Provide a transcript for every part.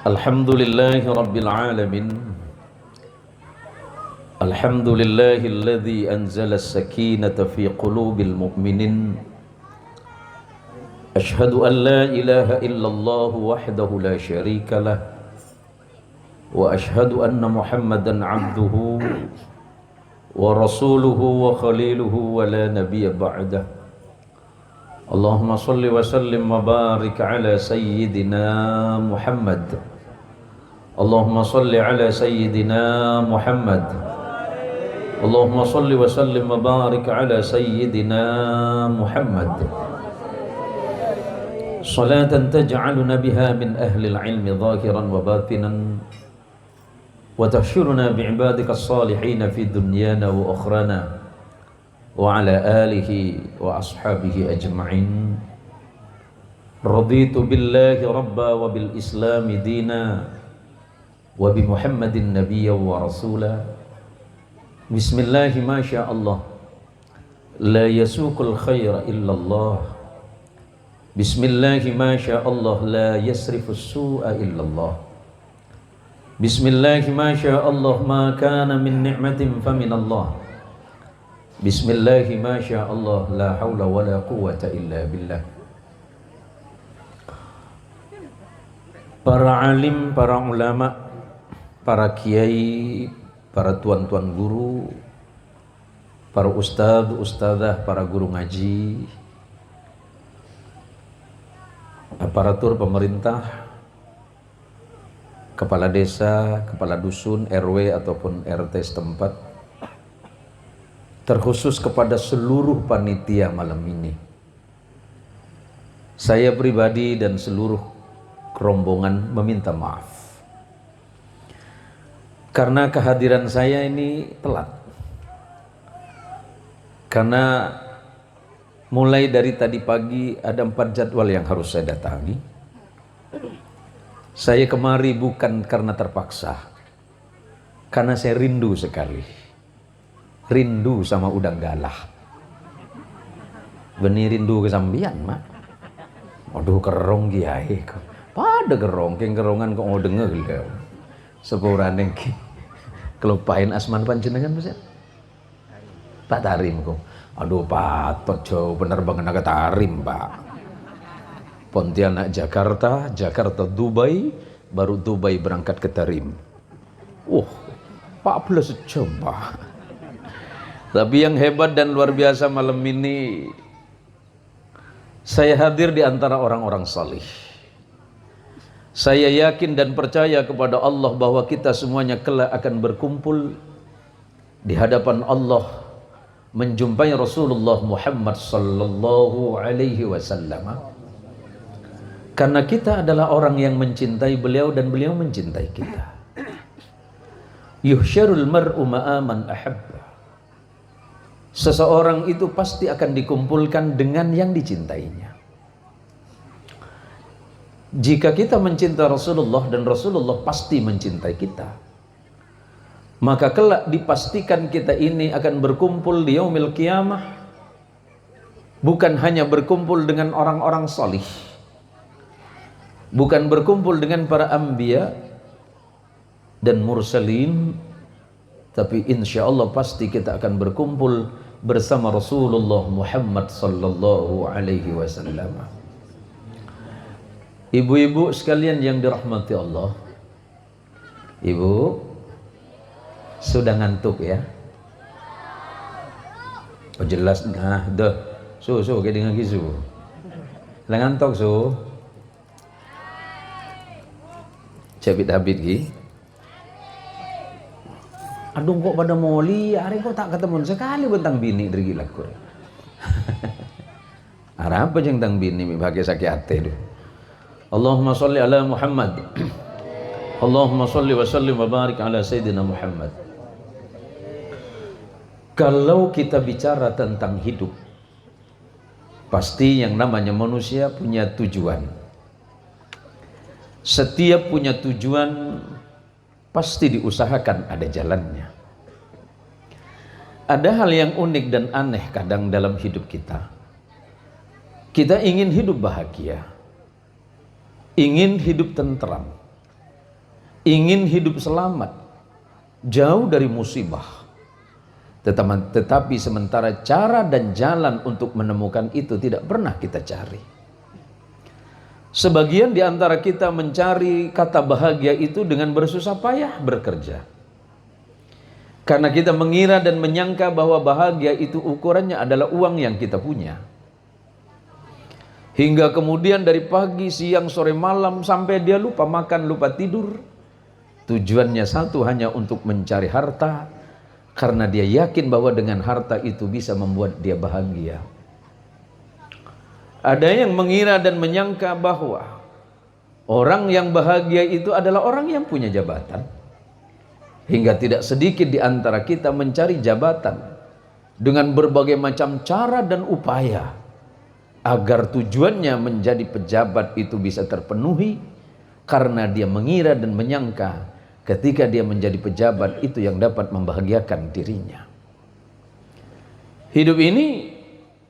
Alhamdulillahi Rabbil Alamin. Alhamdulillahilladzi anzala as-sakinata fi qulubil mu'minin. Ashhadu an la ilaha illallah wahdahu la syarika lah. Wa ashhadu anna Muhammadan abduhu wa rasuluhu wa khaliluhu wa la nabiyya ba'dah. Allahumma salli wa sallim wa barik ala sayyidina Muhammad. Allahumma salli ala sayyidina Muhammad. Allahumma salli wa sallim wa barik ala sayyidina Muhammad. Salatan taj'aluna biha min ahli al-ilmi zahiran wa batinan wa tahsyuruna bi'ibadika as-salihin fi dunyana wa ukhrana wa ala alihi wa ashabihi ajma'in. Raditu billahi rabba wa bil islami dina wa bi Muhammadin nabiyya wa rasula. Bismillahi ma sya Allah, la yasuqul khaira illallah. Bismillahi ma sya Allah, la yasrifus su'a illallah. Bismillahi ma sya Allah, ma kana min ni'matin famin Allah. Bismillahi ma sya Allah, la hawla wa la quwwata illa billah. Para alim, para ulama, para kiai, para tuan-tuan guru, para ustadz, ustadzah, para guru ngaji, aparatur pemerintah, kepala desa, kepala dusun, RW ataupun RT setempat, terkhusus kepada seluruh panitia malam ini. Saya pribadi dan seluruh rombongan meminta maaf karena kehadiran saya ini telat. Karena mulai dari tadi pagi ada 4 jadwal yang harus saya datangi. Saya kemari bukan karena terpaksa, karena saya rindu sekali. Rindu sama udang galah. Benih rindu kesambian mak. Waduh kerong kiai kok. Pada kerong, kerongan kok mau denger gitu. Sepurane ki kelupain asman panjenengan Mas. Pak Tarim kok. Aduh patot jauh penerbangan ke Tarim, Pak. Pontianak Jakarta, Jakarta Dubai, baru Dubai berangkat ke Tarim. 14 jam, Pak. Tapi yang hebat dan luar biasa malam ini, saya hadir di antara orang-orang salih. Saya yakin dan percaya kepada Allah bahwa kita semuanya kelak akan berkumpul di hadapan Allah menjumpai Rasulullah Muhammad sallallahu alaihi wasallam. Karena kita adalah orang yang mencintai beliau dan beliau mencintai kita. Yuhsyarul mar'u ma'a man ahabba. Seseorang itu pasti akan dikumpulkan dengan yang dicintainya. Jika kita mencintai Rasulullah dan Rasulullah pasti mencintai kita, maka kelak dipastikan kita ini akan berkumpul di yaumil qiyamah, bukan hanya berkumpul dengan orang-orang salih, bukan berkumpul dengan para anbiya dan mursalin, tapi insya Allah pasti kita akan berkumpul bersama Rasulullah Muhammad sallallahu alaihi wasallam. Ibu-ibu sekalian yang dirahmati Allah, ibu sudah ngantuk ya? Oh jelas, nah dah, kayak dengan gizu, lah ngantuk cabit habit gi. Aduh kok pada moli, hari kok tak ketemu sekali bentang bini dari gila kur. Arah apa jeng tang bini mi bagai sakit hati tu. Allahumma salli ala Muhammad. Allahumma salli wa sallim wa barik ala sayyidina Muhammad. Kalau kita bicara tentang hidup, pasti yang namanya manusia punya tujuan. Setiap punya tujuan pasti diusahakan ada jalannya. Ada hal yang unik dan aneh kadang dalam hidup kita. Kita ingin hidup bahagia, ingin hidup tentram, ingin hidup selamat, jauh dari musibah. Tetapi sementara cara dan jalan untuk menemukan itu tidak pernah kita cari. Sebagian di antara kita mencari kata bahagia itu dengan bersusah payah bekerja. Karena kita mengira dan menyangka bahwa bahagia itu ukurannya adalah uang yang kita punya. Hingga kemudian dari pagi, siang, sore, malam sampai dia lupa makan, lupa tidur. Tujuannya satu, hanya untuk mencari harta, karena dia yakin bahwa dengan harta itu bisa membuat dia bahagia. Ada yang mengira dan menyangka bahwa orang yang bahagia itu adalah orang yang punya jabatan. Hingga tidak sedikit di antara kita mencari jabatan dengan berbagai macam cara dan upaya agar tujuannya menjadi pejabat itu bisa terpenuhi, karena dia mengira dan menyangka ketika dia menjadi pejabat itu yang dapat membahagiakan dirinya. Hidup ini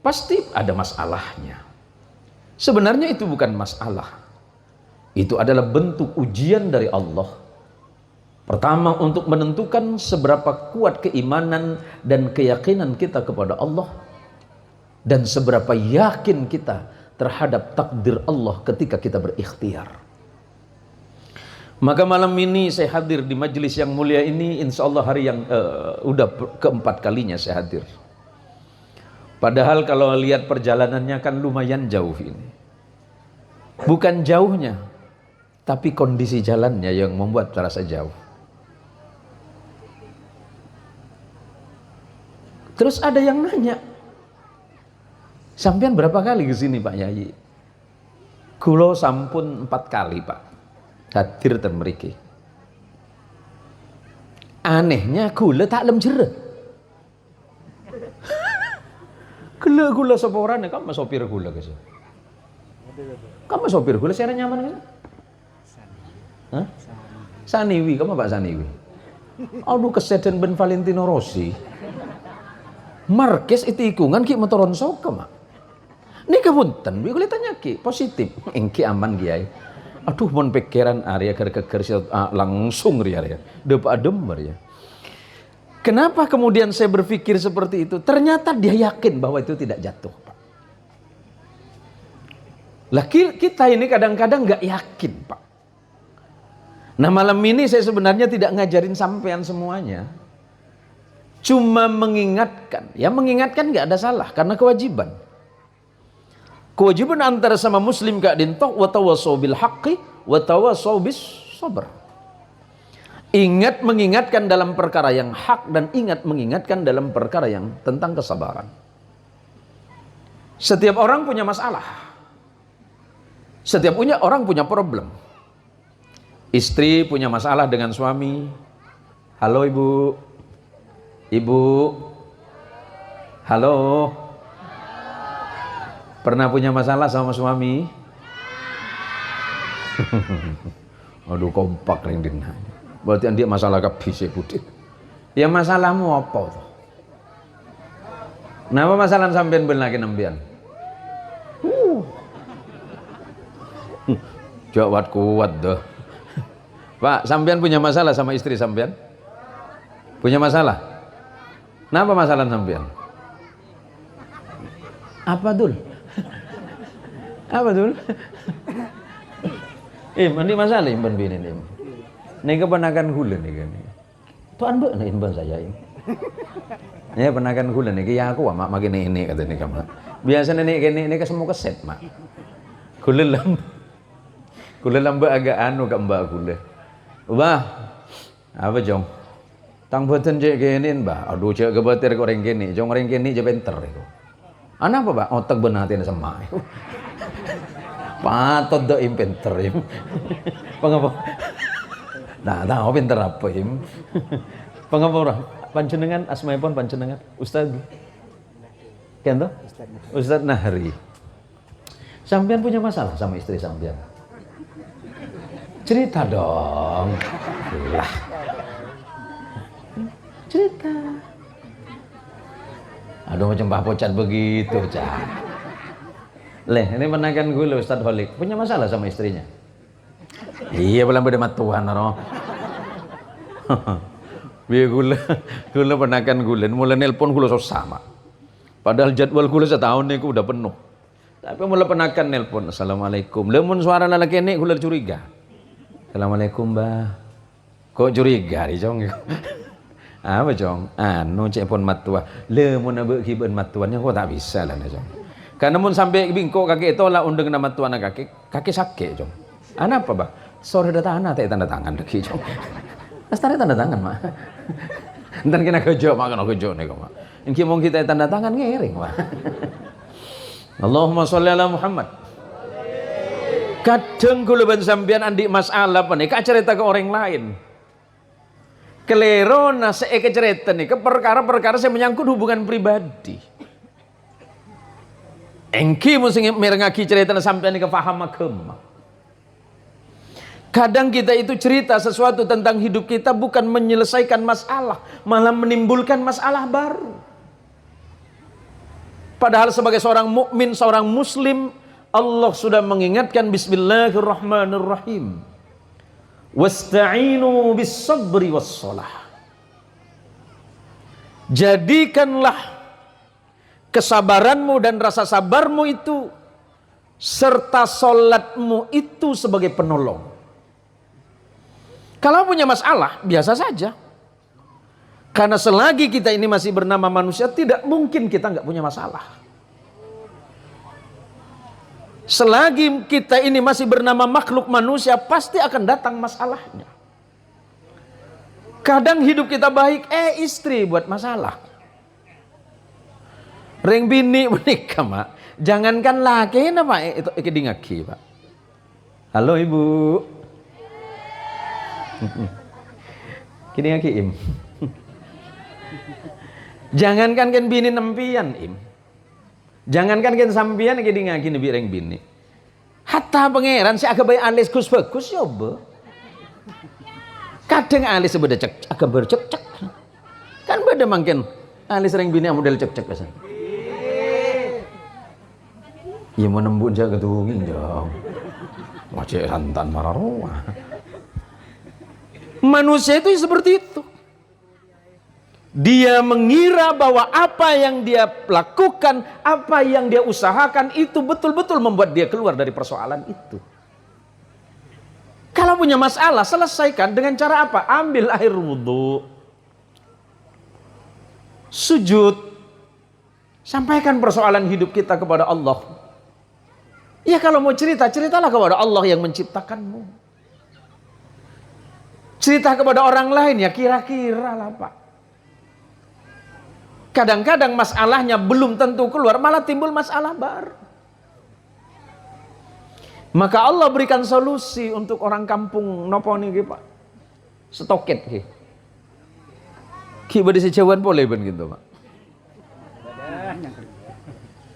pasti ada masalahnya. Sebenarnya itu bukan masalah. Itu adalah bentuk ujian dari Allah. Pertama, untuk menentukan seberapa kuat keimanan dan keyakinan kita kepada Allah, dan seberapa yakin kita terhadap takdir Allah ketika kita berikhtiar. Maka malam ini saya hadir di majelis yang mulia ini, insya Allah hari yang udah keempat kalinya saya hadir. Padahal kalau lihat perjalanannya kan lumayan jauh ini. Bukan jauhnya, tapi kondisi jalannya yang membuat terasa jauh. Terus ada yang nanya, sampean berapa kali ke sini Pak Yayi? Kulo sampun 4 kali Pak hadir ten mriki. Anehnya kula tak lem jere. Kula sapa orane kamu sopir kula guys. Kamu sopir kula saya nyaman guys. Hah? Saniwi, kamu Pak Saniwi. Aduh keseden ben Valentino Rossi. Marquez itu ikungan ki motoron soka mak. Nika punten, kula tanya ki positif. Engki aman kiai. Aduh mon pikiran area keker langsung ria depa adem ya. Kenapa kemudian saya berpikir seperti itu? Ternyata dia yakin bahwa itu tidak jatuh. Lah kita ini kadang-kadang nggak yakin Pak. Nah malam ini saya sebenarnya tidak ngajarin sampean semuanya, cuma mengingatkan. Ya mengingatkan nggak ada salah karena kewajiban. Kewajiban antara sama muslim Kak Dintok, wa tawassaw bil haqqi wa tawassaw bis sabr. Ingat mengingatkan dalam perkara yang hak dan ingat mengingatkan dalam perkara yang tentang kesabaran. Setiap orang punya masalah. Setiap orang punya problem. Istri punya masalah dengan suami. Halo Ibu. Ibu. Halo. Pernah punya masalah sama suami? Aduh kompak ring dina. Berarti dia masalah kabeh budi. Ya masalahmu apa tuh? Napa masalah sampean ben lagi nembian? Jawab kuat dah. Pak, sampean punya masalah sama istri sampean? Punya masalah? Napa masalah sampean? Apa dul? Apa dul? Ini masalah imban bini nih. Nih kepenakan gula nih kan. Tuan mbak nih imban saya ini. Ya penakan gula nih. Ya aku mak makin ini kata nih kamu. Biasanya nih ke semua keset mak. Gula lambe agak anu ke mbak gula. Ubah apa jong? Tang boten cek gini mbak. Aduh cek kebatir kok orang gini. Jong orang gini je benter itu. Anak apa pak? Otak benatin sama. Patut do im pinter im. Pengapa? Nah, tahu pinter apa im? Pengapa orang? Panjenengan asmaipun panjenengan Ustaz. Kan toh? Ustaz Nahri. Sampean punya masalah sama istri sampean? Cerita dong. Lah. Cerita. Aduh macam Pak Pocat begitu, Cak. Leh, ini menaikkan gue Ustaz Holik. Punya masalah sama istrinya? Iya belum beda matuan no. Biar gula penakan gula, mulai nelpon gula sama. Padahal jadwal gula setahun nih udah penuh. Tapi mulai penakan nelpon, assalamualaikum. Lemun suara lelaki ini gula curiga. Assalamualaikum mbah. Kok curiga nih cong? Apa cong? Anu cek pon matua. Lemun abe kiben matuannya kok tak bisa lah cong. Karena mun sampai bingko kaki itu lah undang nama tuan kaki sakit cong. Ana apa bah? Sore datang anak tak tanda tangan lagi cong. Astari tanda tangan mak. Ntar kena kejo makan kejo nih kok mak. Yang mau kita tanda tangan ngering mak. Allahumma sholli ala Muhammad. Kadang kula ben sampean andi masalah apa nih? Kak cerita ke orang lain. Kelero nase cerita nih ke perkara-perkara saya menyangkut hubungan pribadi. Engki mesti merengaki cerita sampean ke paham agama. Kadang kita itu cerita sesuatu tentang hidup kita bukan menyelesaikan masalah, malah menimbulkan masalah baru. Padahal sebagai seorang mukmin, seorang muslim, Allah sudah mengingatkan bismillahirrahmanirrahim. Wasta'inu bis-sabri was-shalah. Jadikanlah kesabaranmu dan rasa sabarmu itu serta salatmu itu sebagai penolong. Kalau punya masalah, biasa saja. Karena selagi kita ini masih bernama manusia, tidak mungkin kita nggak punya masalah. Selagi kita ini masih bernama makhluk manusia, pasti akan datang masalahnya. Kadang hidup kita baik, istri buat masalah. Ring bini menikah mak. Jangankan laki apa itu kedingaki pak. Halo ibu. Kedingaki im. Jangankan kan bini nempian im. Jangankan kan sampian kedingaki nebi ring bini. Hatta pangeran si agak baik alis kus bagus ya be. Kadang alis sebeda cek agak bercek-cek. Kan beda mungkin alis ring bini model cek-cek kesan. Ya mau nembun jaga ketungin dong. Wajah santan marah roh. Manusia itu seperti itu. Dia mengira bahwa apa yang dia lakukan, apa yang dia usahakan itu betul-betul membuat dia keluar dari persoalan itu. Kalau punya masalah, selesaikan dengan cara apa? Ambil air wudhu, sujud, sampaikan persoalan hidup kita kepada Allah. Ya kalau mau cerita, ceritalah kepada Allah yang menciptakanmu. Cerita kepada orang lain ya kira-kira lah pak. Kadang-kadang masalahnya belum tentu keluar, malah timbul masalah baru. Maka Allah berikan solusi untuk orang kampung nopo niki pak. Stoket ki. Ki bade sejauhan boleh ben gitu pak.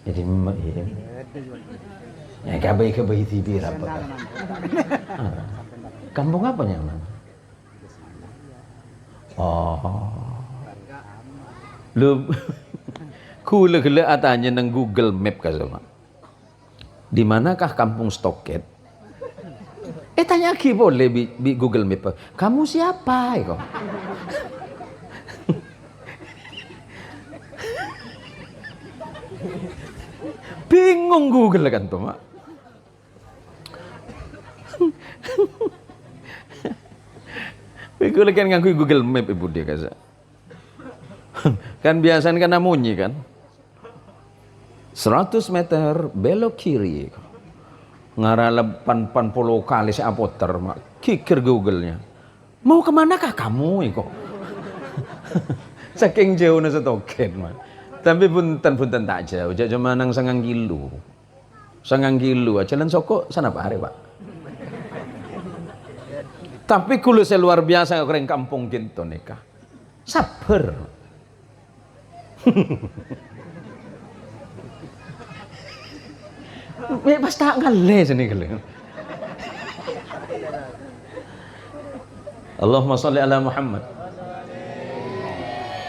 Jadi ya kabai tibir apa kan? Kampung apa yang mana? Oh. Lu kula atanya nang Google Map kasama. Di manakah kampung Stoket? Tanya lagi boleh di Google Map. Kamu siapa kok? Bingung Google kan tuh mak. Google kan ngaku Google Map ibu dia kasa. Kan biasanya kan namunyi kan 100 meter belok kiri ngarah 80 kali saya puter mak kikir Google-nya mau kemanakah kamu kok saking jauh nasa token mak tapi punten tak jauh cuma nang 9 kilo aja lan soko sana pak hari pak tapi kulo saya luar biasa keren kampung gitu nikah sabar. Pas tak ngeles ini kali. Allahumma sholli ala Muhammad.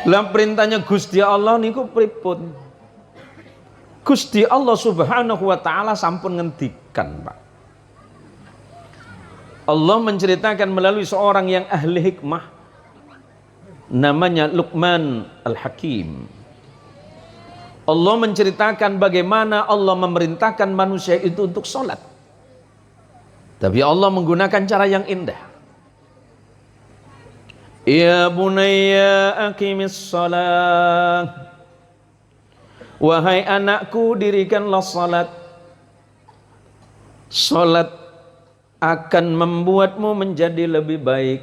Dalam perintahnya Gusti Allah niku pripun? Gusti Allah Subhanahu wa taala sampun ngendikan, Pak. Allah menceritakan melalui seorang yang ahli hikmah, namanya Luqman Al-Hakim. Allah menceritakan bagaimana Allah memerintahkan manusia itu untuk sholat, tapi Allah menggunakan cara yang indah. Ya bunayya aqimis shalah, wahai anakku dirikanlah salat. Salat akan membuatmu menjadi lebih baik.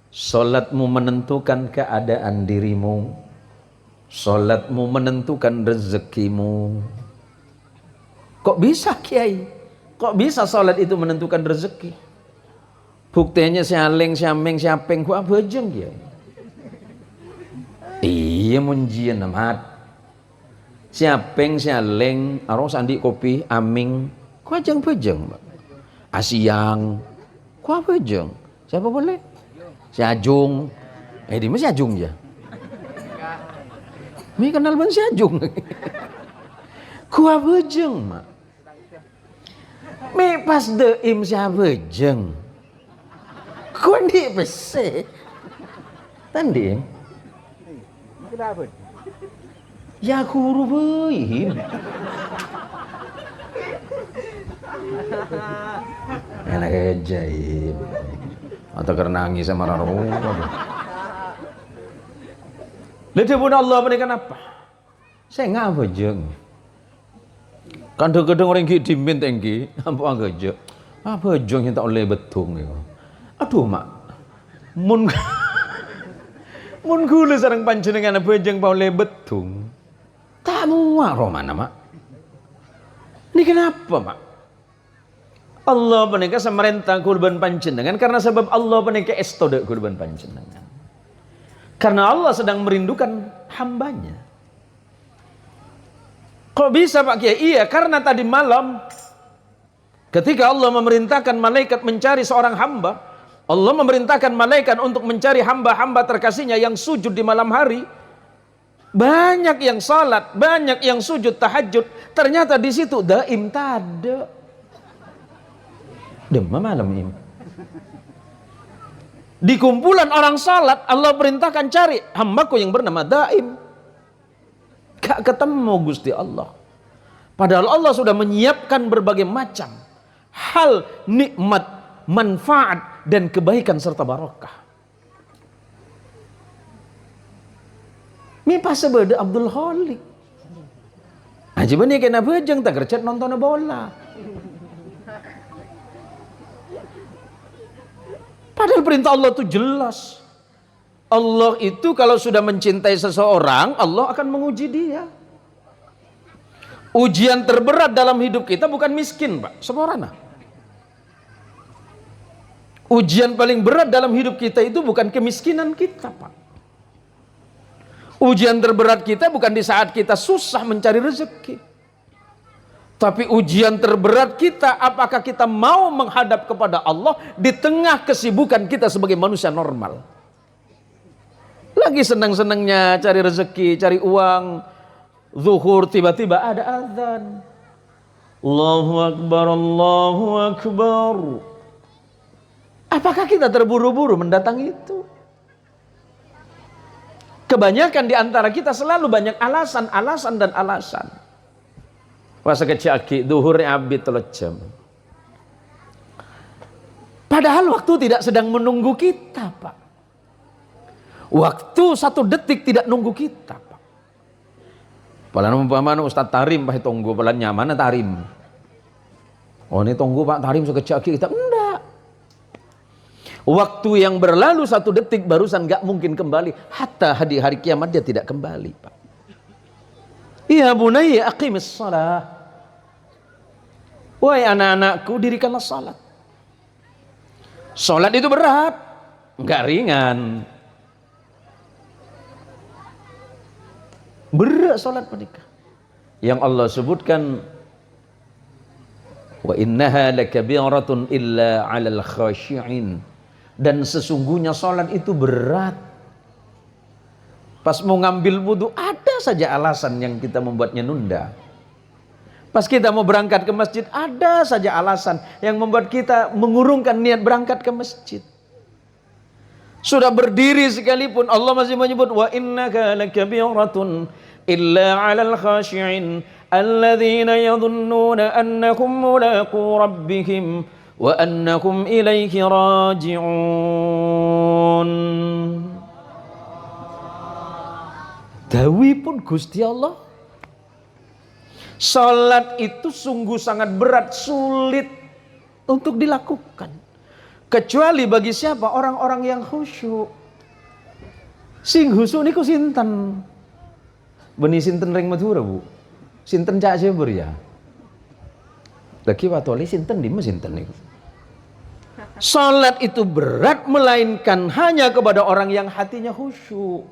Salatmu menentukan keadaan dirimu. Salatmu menentukan rezekimu. Kok bisa Kiai? Kok bisa salat itu menentukan rezeki? Buktinya sialing, siameng, siapeng, ku abejeng Kiai. Iya munjian amat. Siapeng, sialing, arong sandi kopi, aming, ku ajeng bejeng, Mbak. Asiang, ku abejeng. Siapa boleh? Si Ajung. Di mana si Ajung ya? Mi kenal ban si Ajung. Ku abejeng, Mak. Mi pas deim si abejeng. Ku di bese. Tandi. Kenapa? Ya guru beuih. Enak aja ya. Atau karena nangis sama raro. Lihat pun Allah berikan apa? Saya ngapa jeng? Kan kadang orang gigi dimin tinggi, apa aja? Apa jeng yang tak oleh betung ya? Aduh mak, mun gula sarang panjenengan apa jeng pa oleh betung? Tak muak romana mak. Ini kenapa mak? Allah menikah semerintah kurban panjenengan karena sebab Allah menikah estode kurban panjenengan. Karena Allah sedang merindukan hambanya. Kok bisa Pak Kiai? Iya, karena tadi malam ketika Allah memerintahkan malaikat mencari seorang hamba, Allah memerintahkan malaikat untuk mencari hamba-hamba terkasihnya yang sujud di malam hari. Banyak yang salat, banyak yang sujud tahajud. Ternyata di situ daim tada. Demam malam ini. Di kumpulan orang salat, Allah perintahkan cari hambaku yang bernama Daim. Gak ketemu Gusti Allah. Padahal Allah sudah menyiapkan berbagai macam hal nikmat, manfaat dan kebaikan serta barokah. Mi pas sebede Abdul Khalik. Aja benih kena bejeng tak kerjat nonton bola. Padahal perintah Allah itu jelas. Allah itu kalau sudah mencintai seseorang, Allah akan menguji dia. Ujian terberat dalam hidup kita bukan miskin, Pak. Semorana. Ujian paling berat dalam hidup kita itu bukan kemiskinan kita, Pak. Ujian terberat kita bukan di saat kita susah mencari rezeki. Tapi ujian terberat kita, apakah kita mau menghadap kepada Allah di tengah kesibukan kita sebagai manusia normal. Lagi senang-senangnya cari rezeki, cari uang, zuhur, tiba-tiba ada azan. Allahu Akbar, Allahu Akbar. Apakah kita terburu-buru mendatangi itu? Kebanyakan di antara kita selalu banyak alasan dan alasan. Pas kecaki duhur abdi 3 jam. Padahal waktu tidak sedang menunggu kita, Pak. Waktu 1 detik tidak nunggu kita, Pak. Palan umpamana Ustaz Tarim Pak tunggu palan nyaman Tarim. Oh ini tunggu Pak Tarim sekecaki kita enggak. Waktu yang berlalu 1 detik barusan enggak mungkin kembali. Hatta di hari kiamat dia tidak kembali, Pak. Ya bunayya aqimis shalah. Wahai anak-anakku dirikanlah salat. Salat itu berat, enggak ringan. Berat salat menikah. Yang Allah sebutkan wa innaha lakabiratun illa 'alal khashi'in. Dan sesungguhnya salat itu berat. Pas mau ngambil wudu ada saja alasan yang kita membuatnya nunda. Pas kita mau berangkat ke masjid, ada saja alasan yang membuat kita mengurungkan niat berangkat ke masjid. Sudah berdiri sekalipun Allah masih menyebut wa innaka lakabiratun illa 'alal khashi'in alladzina yadhunnuna annakum mulaqu rabbihim wa annakum ilaihi raji'un. Dawi pun Gusti Allah, salat itu sungguh sangat berat, sulit untuk dilakukan. Kecuali bagi siapa? Orang-orang yang khusyuk. Sing khusyuk niku sinten? Beni sinten ring Madura, Bu? Sinten Cak Jebur ya? Lagi watoli sinten di sinten niku. Salat itu berat melainkan hanya kepada orang yang hatinya khusyuk.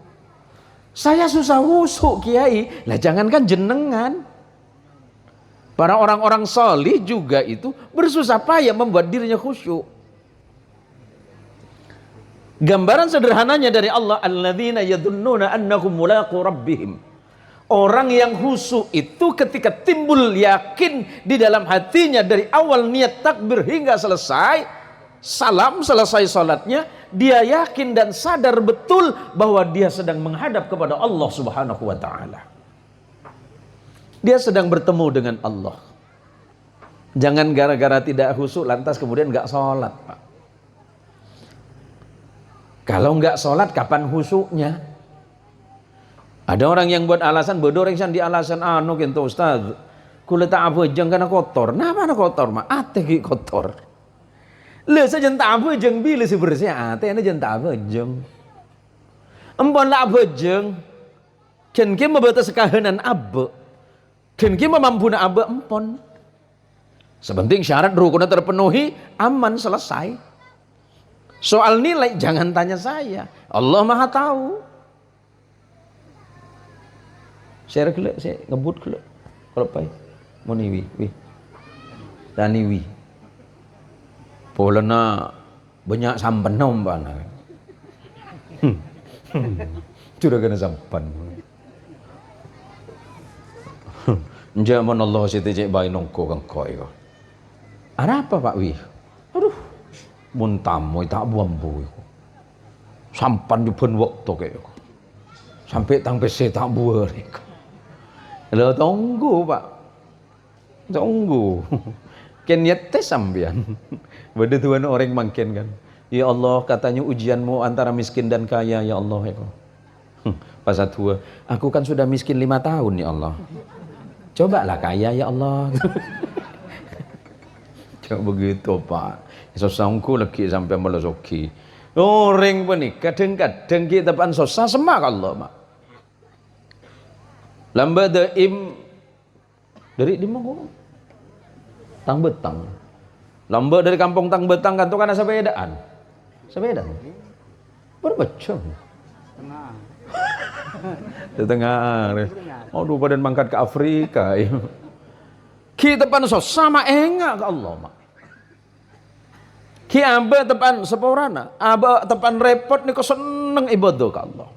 Saya susah khusyuk, Kiai. Lah jangankan jenengan. Para orang-orang salih juga itu bersusah payah membuat dirinya khusyuk. Gambaran sederhananya dari Allah, alladzina yadhunnuna annahum mulaqu rabbihim. Orang yang khusyuk itu ketika timbul yakin di dalam hatinya dari awal niat takbir hingga selesai salam, selesai salatnya, dia yakin dan sadar betul bahwa dia sedang menghadap kepada Allah Subhanahu wa taala. Dia sedang bertemu dengan Allah. Jangan gara-gara tidak khusyuk lantas kemudian enggak sholat, Pak. Kalau enggak sholat kapan khusyuknya? Ada orang yang buat alasan bodoh ringsan di alasan anu kintu Ustaz. Kula tak abejeng karena kotor. Nah, mana kotor mah? Ate ki kotor. Le sajen tak abejeng bila si bersih ate ane jen tak abejeng. Empon la abejeng. Ken ki membatas kahanan abe. Ken ki memampuna abe empon. Sepenting syarat rukunnya terpenuhi, aman, selesai. Soal nilai jangan tanya saya. Allah Maha tahu. Saya ngebut kelek. Kalau pai mau niwi, tani wi. Polana banyak sampan nombana. Sudah kena sampan. Jaman Allah siti cek bayi nongko kang koi ko. Ada apa Pak Wi? Aduh, muntamu tak buambu. Sampan di pun waktu kayak sampai tang PC tak buar. Lo tunggu Pak, tunggu. Ken nyete sambian. Beda tuan orang mangken kan. Ya Allah, katanya ujianmu antara miskin dan kaya ya Allah ya. Pas tua, aku kan sudah miskin 5 tahun ya Allah. Cobalah kaya ya Allah. Coba begitu Pak. Sosangku lagi sampai melesoki. Orang pun ni kadang-kadang kita pan susah semak Allah Mak. Lamba daim dari di mana? Tang Betang. Lamba dari kampung Tang Betang kan tu kan sepedaan. Sepeda. Berbecong. Tengah. Di tengah. Aduh badan mangkat ke Afrika. Kita pan sama enggak ke Allah Mak. Ki aba tepan seporana, aba tepan repot ni ko seneng ibadah ke Allah.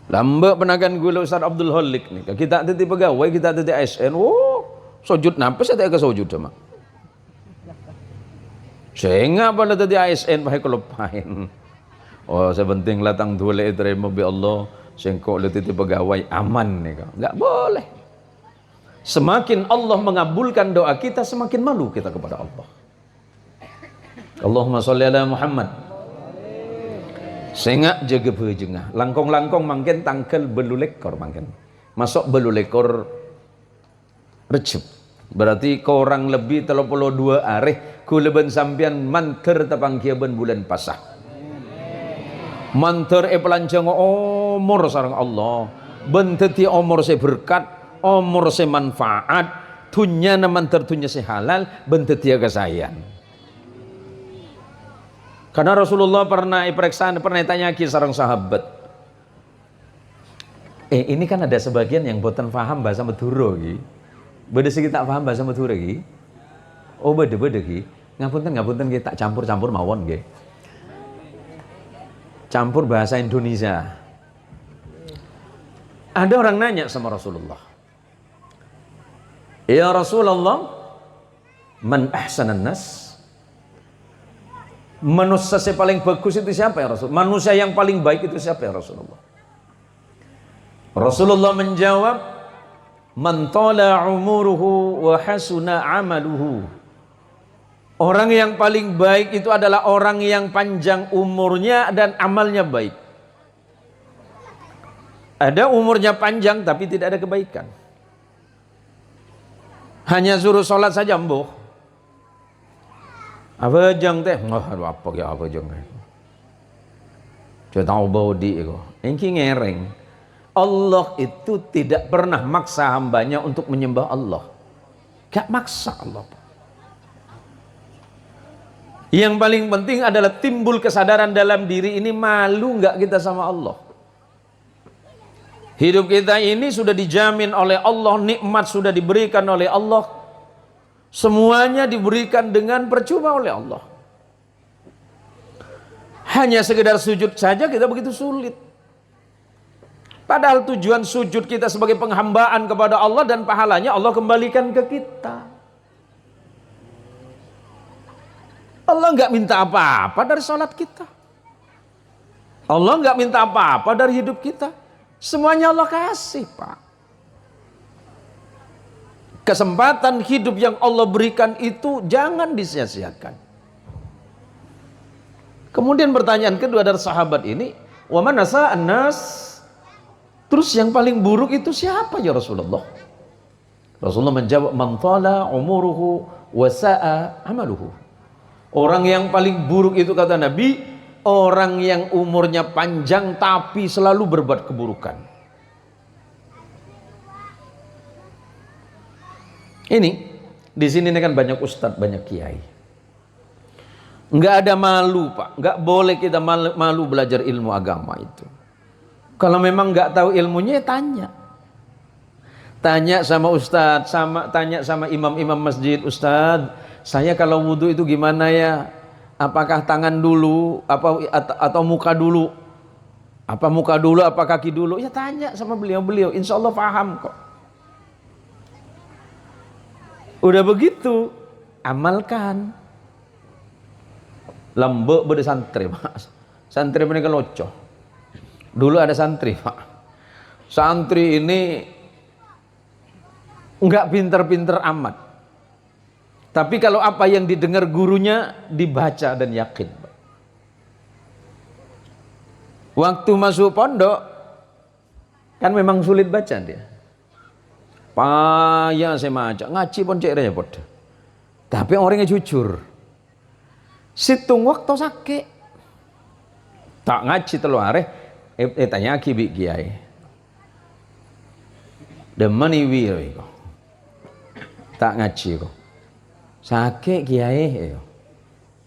Lamba penagan gula Ustaz Abdul Halik ni. Kita tadi pegawai, kita tadi ASN. Oh, sujud nampak saya tak ke sujud sama. Sehingga pada tadi ASN pakai kelupain. Oh, sepenting latang dule terima bi Allah. Sengkok le tadi pegawai aman ni kau. Enggak boleh. Semakin Allah mengabulkan doa kita, semakin malu kita kepada Allah. Allahumma sholli ala Muhammad. Sehingga jaga bejengah. Langkong-langkong mangken tangkel belulekor mangken. Masuk belulekor Recep. Berarti korang lebih 32 areh kuleben sampian manter tapang kiaben bulan pasah. Manter pelanjang omor sareng Allah. Benteti omor saya berkat. Umur se manfaat, tunya naman tertunya se halal, bentet dia kesayan. Karena Rasulullah pernah tanya ke seorang sahabat. Ini kan ada sebagian yang boten paham bahasa Madura ki. Beda sih kita paham bahasa Madura ki. Oh beda ki. Ngapunten kita campur mawon ki. Campur bahasa Indonesia. Ada orang nanya sama Rasulullah. Ya Rasulullah, man ahsanan nas? Manusia yang paling bagus itu siapa ya Rasul? Manusia yang paling baik itu siapa ya Rasulullah? Rasulullah menjawab, man tala umuruhu wa hasuna amaluhu. Orang yang paling baik itu adalah orang yang panjang umurnya dan amalnya baik. Ada umurnya panjang tapi tidak ada kebaikan. Hanya suruh sholat saja mbuh. Apa jang teh? Apa ya apa jang? Dia tahu bodi itu. Engki ngereng. Allah itu tidak pernah maksa hambanya untuk menyembah Allah. Gak maksa Allah. Yang paling penting adalah timbul kesadaran dalam diri ini, malu nggak kita sama Allah. Hidup kita ini sudah dijamin oleh Allah, nikmat sudah diberikan oleh Allah. Semuanya diberikan dengan percuma oleh Allah. Hanya sekedar sujud saja kita begitu sulit. Padahal tujuan sujud kita sebagai penghambaan kepada Allah dan pahalanya Allah kembalikan ke kita. Allah nggak minta apa-apa dari salat kita. Allah nggak minta apa-apa dari hidup kita. Semuanya Allah kasih, Pak. Kesempatan hidup yang Allah berikan itu jangan disia-siakan. Kemudian pertanyaan kedua dari sahabat ini, wa man asa'an nas? Terus yang paling buruk itu siapa ya Rasulullah? Rasulullah menjawab, man tala umuruhu wa sa'a amaluhu. Orang yang paling buruk itu kata Nabi, orang yang umurnya panjang tapi selalu berbuat keburukan. Ini di sini kan banyak ustadz, banyak kiai. Enggak ada malu, Pak. Enggak boleh kita malu belajar ilmu agama itu. Kalau memang enggak tahu ilmunya, tanya. Tanya sama ustadz, tanya sama imam-imam masjid, ustadz, saya kalau wudhu itu gimana ya? Apakah tangan dulu, atau muka dulu? Apa muka dulu, apa kaki dulu? Ya tanya sama beliau-beliau, insya Allah paham kok. Udah begitu, amalkan. Lembek beda santri, Pak. Santri ini kelocoh. Dulu ada santri, Pak. Santri ini enggak pinter-pinter amat. Tapi kalau apa yang didengar gurunya dibaca dan yakin. Waktu masuk pondok kan memang sulit baca dia. Payah saya maca, ngaji pun cek repot. Tapi orangnya jujur. Situng waktu sakit. Tak ngaji telu areh tanya ki bi kiai. Demani wi kok. Tak ngaji kok. Sakit kiai,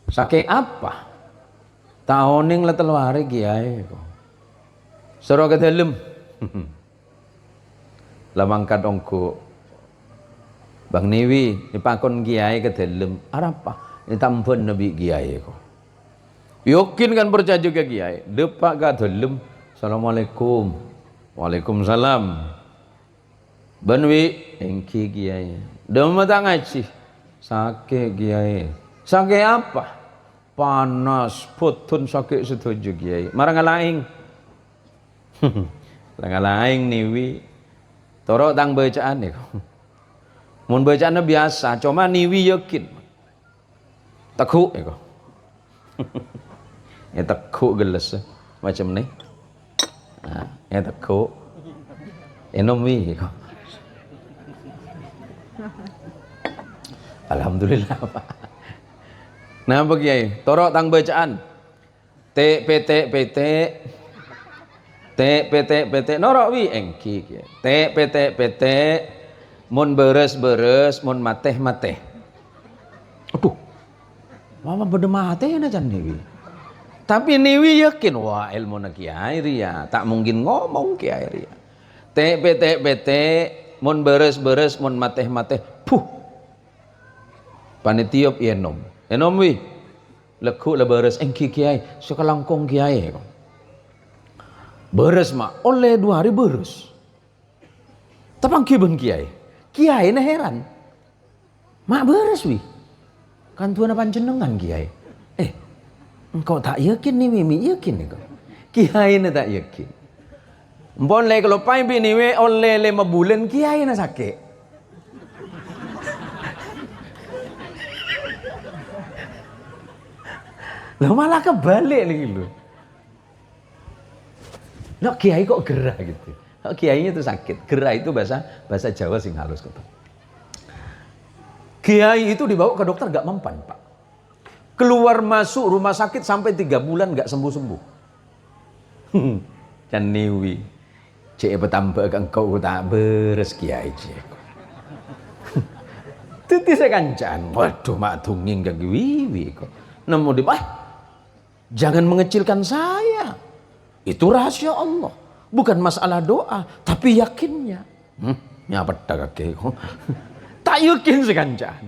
sakit apa? Tahuning lah telu hari kiai, suruh ke dalam, lamangkat ongko, bang Niwi, dipakon kiai ke dalam, apa? Ini tampun nabi kiai, yakin kan percaya juga kiai, depak ke dalam, assalamualaikum, waalaikumsalam, banwi, engki kiai, demam tak ngaji. Sakit kiai. Sakit apa? Panas, putun sakit setuju kiai. Marang ngalaing. Ngalaing niwi. Torok tang bacaan nih. Mun bacaan biasa, cuma niwi yakin. Tekuk ya kok. Ya tekuk geles macam ni. Nah, ya tekuk. Enomi kok. Alhamdulillah, Pak. Nah, Kiai, torok tang bacaan. PT norok wi engki Kiai. PT mun beres mun mateh. Aduh. Mama bede mateh na jan niwi. Tapi niwi yakin wah ilmu na Kiai ria, tak mungkin ngomong Kiai ria. PT mun beres mun mateh. Puh. Panitia enom wi lekuk la beres engki kiai sekalangkong kiai beres mak oleh 2 hari beres tapang kiben kiai Kiai nah heran. Mak beres wi. Kan tuan panjenengan kiai. Engkau tak yakin nih mimi yakin nih kau. Kiai nah tak yakin. Mpon le kalau pai bini we oleh 5 bulan kiai nah sakit. Lo malah kebalik nih lo. Lo kiai kok gerah gitu. Kiainya itu sakit. Gerah itu bahasa Jawa sing halus kok. Kiai itu dibawa ke dokter gak mempan, Pak. Keluar masuk rumah sakit sampai 3 bulan gak sembuh-sembuh. Can niwi. Cek petambah engkau tak beres kiai cek. Titi saya kancan. Waduh mak tunging gak wiwi kok. Nemu di jangan mengecilkan saya. Itu rahasia Allah. Bukan masalah doa, tapi yakinnya. Nyapa kakek. Tak yakin sekancan.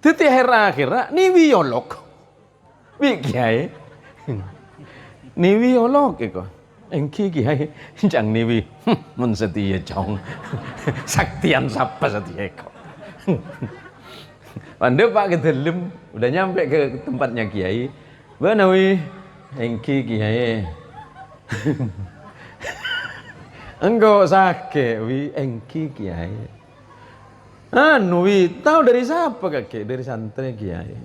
Titi akhir-akhir niwi yolok. Wi kiai. Niwi yolok kok. Engki kiai jang niwi mun setia jong. Saktian sapa setia kok. Pandai Pak ke dalam udah nyampe ke tempatnya kiai. Mana wi engki kiai. Engkau sakit wi engki kiai. Anu wi tahu dari siapa kakek? Dari santri kiai.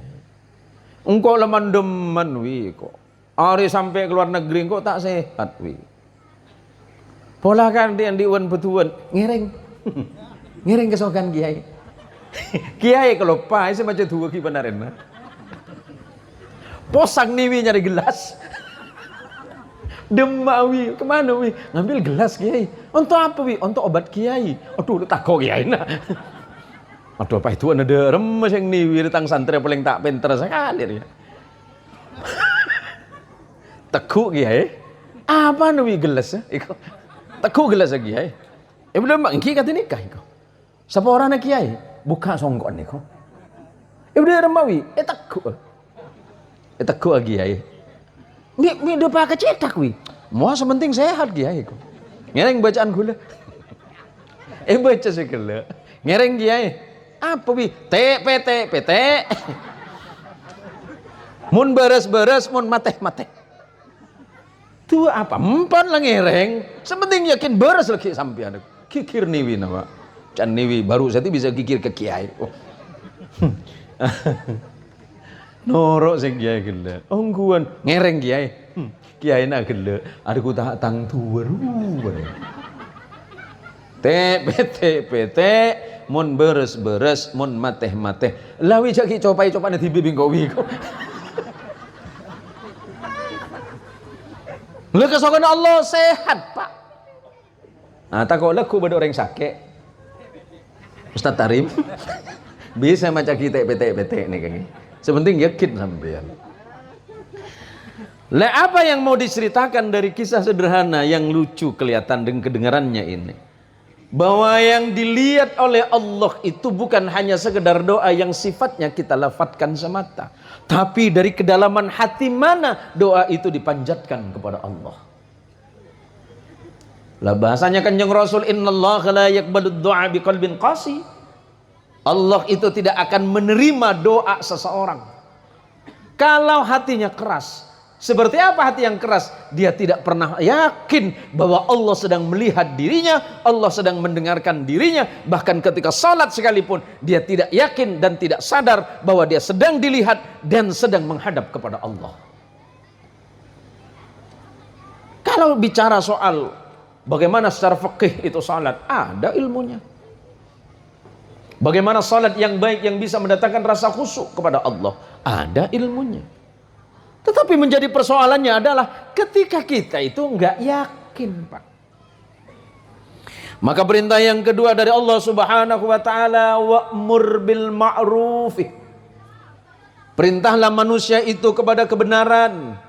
Engkau leman demen wi kok. Hari sampai keluar negeri kok tak sehat wi. Pola kan dia diwan betuan ngereng. Ngereng kesokan kiai. Kiai kalau pai saya macam dua ki benarin. Posang niwi nyari gelas. Demak wi, kemana wi? Ngambil gelas kiai. Untuk apa wi? Untuk obat kiai. Aduh, tak kau kiai nah. Aduh, apa itu ada remes yang niwi datang santri paling tak pinter sekali ya. Tekuk kiai. Apa nih gelas ya? Iko. Tekuk gelas lagi kiai. Belum mangki kata nikah iko. Siapa orang nak kiai? Buka songkok niko. Udah remawi. Tekuk. Tekuk lagi kiai. Mi udah pakai cetak wi. Mau sementing sehat kiai iko. Ngereng bacaan gula. Baca segala. Ngereng kiai. Apa wi? PT. Mun beres-beres, mun mateh-mateh. Itu apa? Empan lah ngereng. Sepenting yakin beres lagi sampai ada. Kikir niwi nama. Can niwi baru saja bisa kikir ke kiai. Oh. Norok sing kiai gila. Ongguan ngereng kiai. Kiai nak gila. Ada ku tak tang tuwer. PT. Mun beres-beres, mun mateh-mateh. Lawi jaki copai-copai nanti bibing kowi. Lu kesokan Allah sehat Pak. Nah takut laku pada orang sakit. Ustaz Tarim bisa macam kita PT nih kaki. Sepenting yakin sampean. Lah apa yang mau diceritakan dari kisah sederhana yang lucu kelihatan dengan kedengarannya ini? Bahwa yang dilihat oleh Allah itu bukan hanya sekedar doa yang sifatnya kita lafadzkan semata, tapi dari kedalaman hati mana doa itu dipanjatkan kepada Allah. Lah bahasanya Kanjeng Rasul, innallaha la yaqbalu du'a biqalbin qasi. Allah itu tidak akan menerima doa seseorang kalau hatinya keras. Seperti apa hati yang keras? Dia tidak pernah yakin bahwa Allah sedang melihat dirinya, Allah sedang mendengarkan dirinya. Bahkan ketika salat sekalipun, dia tidak yakin dan tidak sadar bahwa dia sedang dilihat dan sedang menghadap kepada Allah. Kalau bicara soal bagaimana secara fikih itu salat, ada ilmunya. Bagaimana salat yang baik yang bisa mendatangkan rasa khusyuk kepada Allah, ada ilmunya. Tetapi menjadi persoalannya adalah ketika kita itu enggak yakin, Pak. Maka perintah yang kedua dari Allah Subhanahu wa taala, wa'mur bil ma'ruf. Perintahlah manusia itu kepada kebenaran.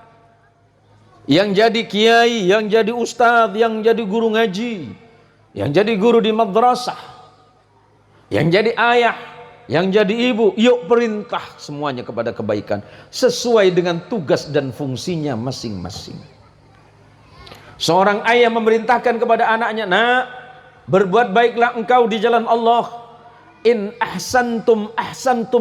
Yang jadi kiai, yang jadi ustadz, yang jadi guru ngaji, yang jadi guru di madrasah, yang jadi ayah, yang jadi ibu, yuk perintah semuanya kepada kebaikan sesuai dengan tugas dan fungsinya masing-masing. Seorang ayah memerintahkan kepada anaknya, nak, berbuat baiklah engkau di jalan Allah. In ahsantum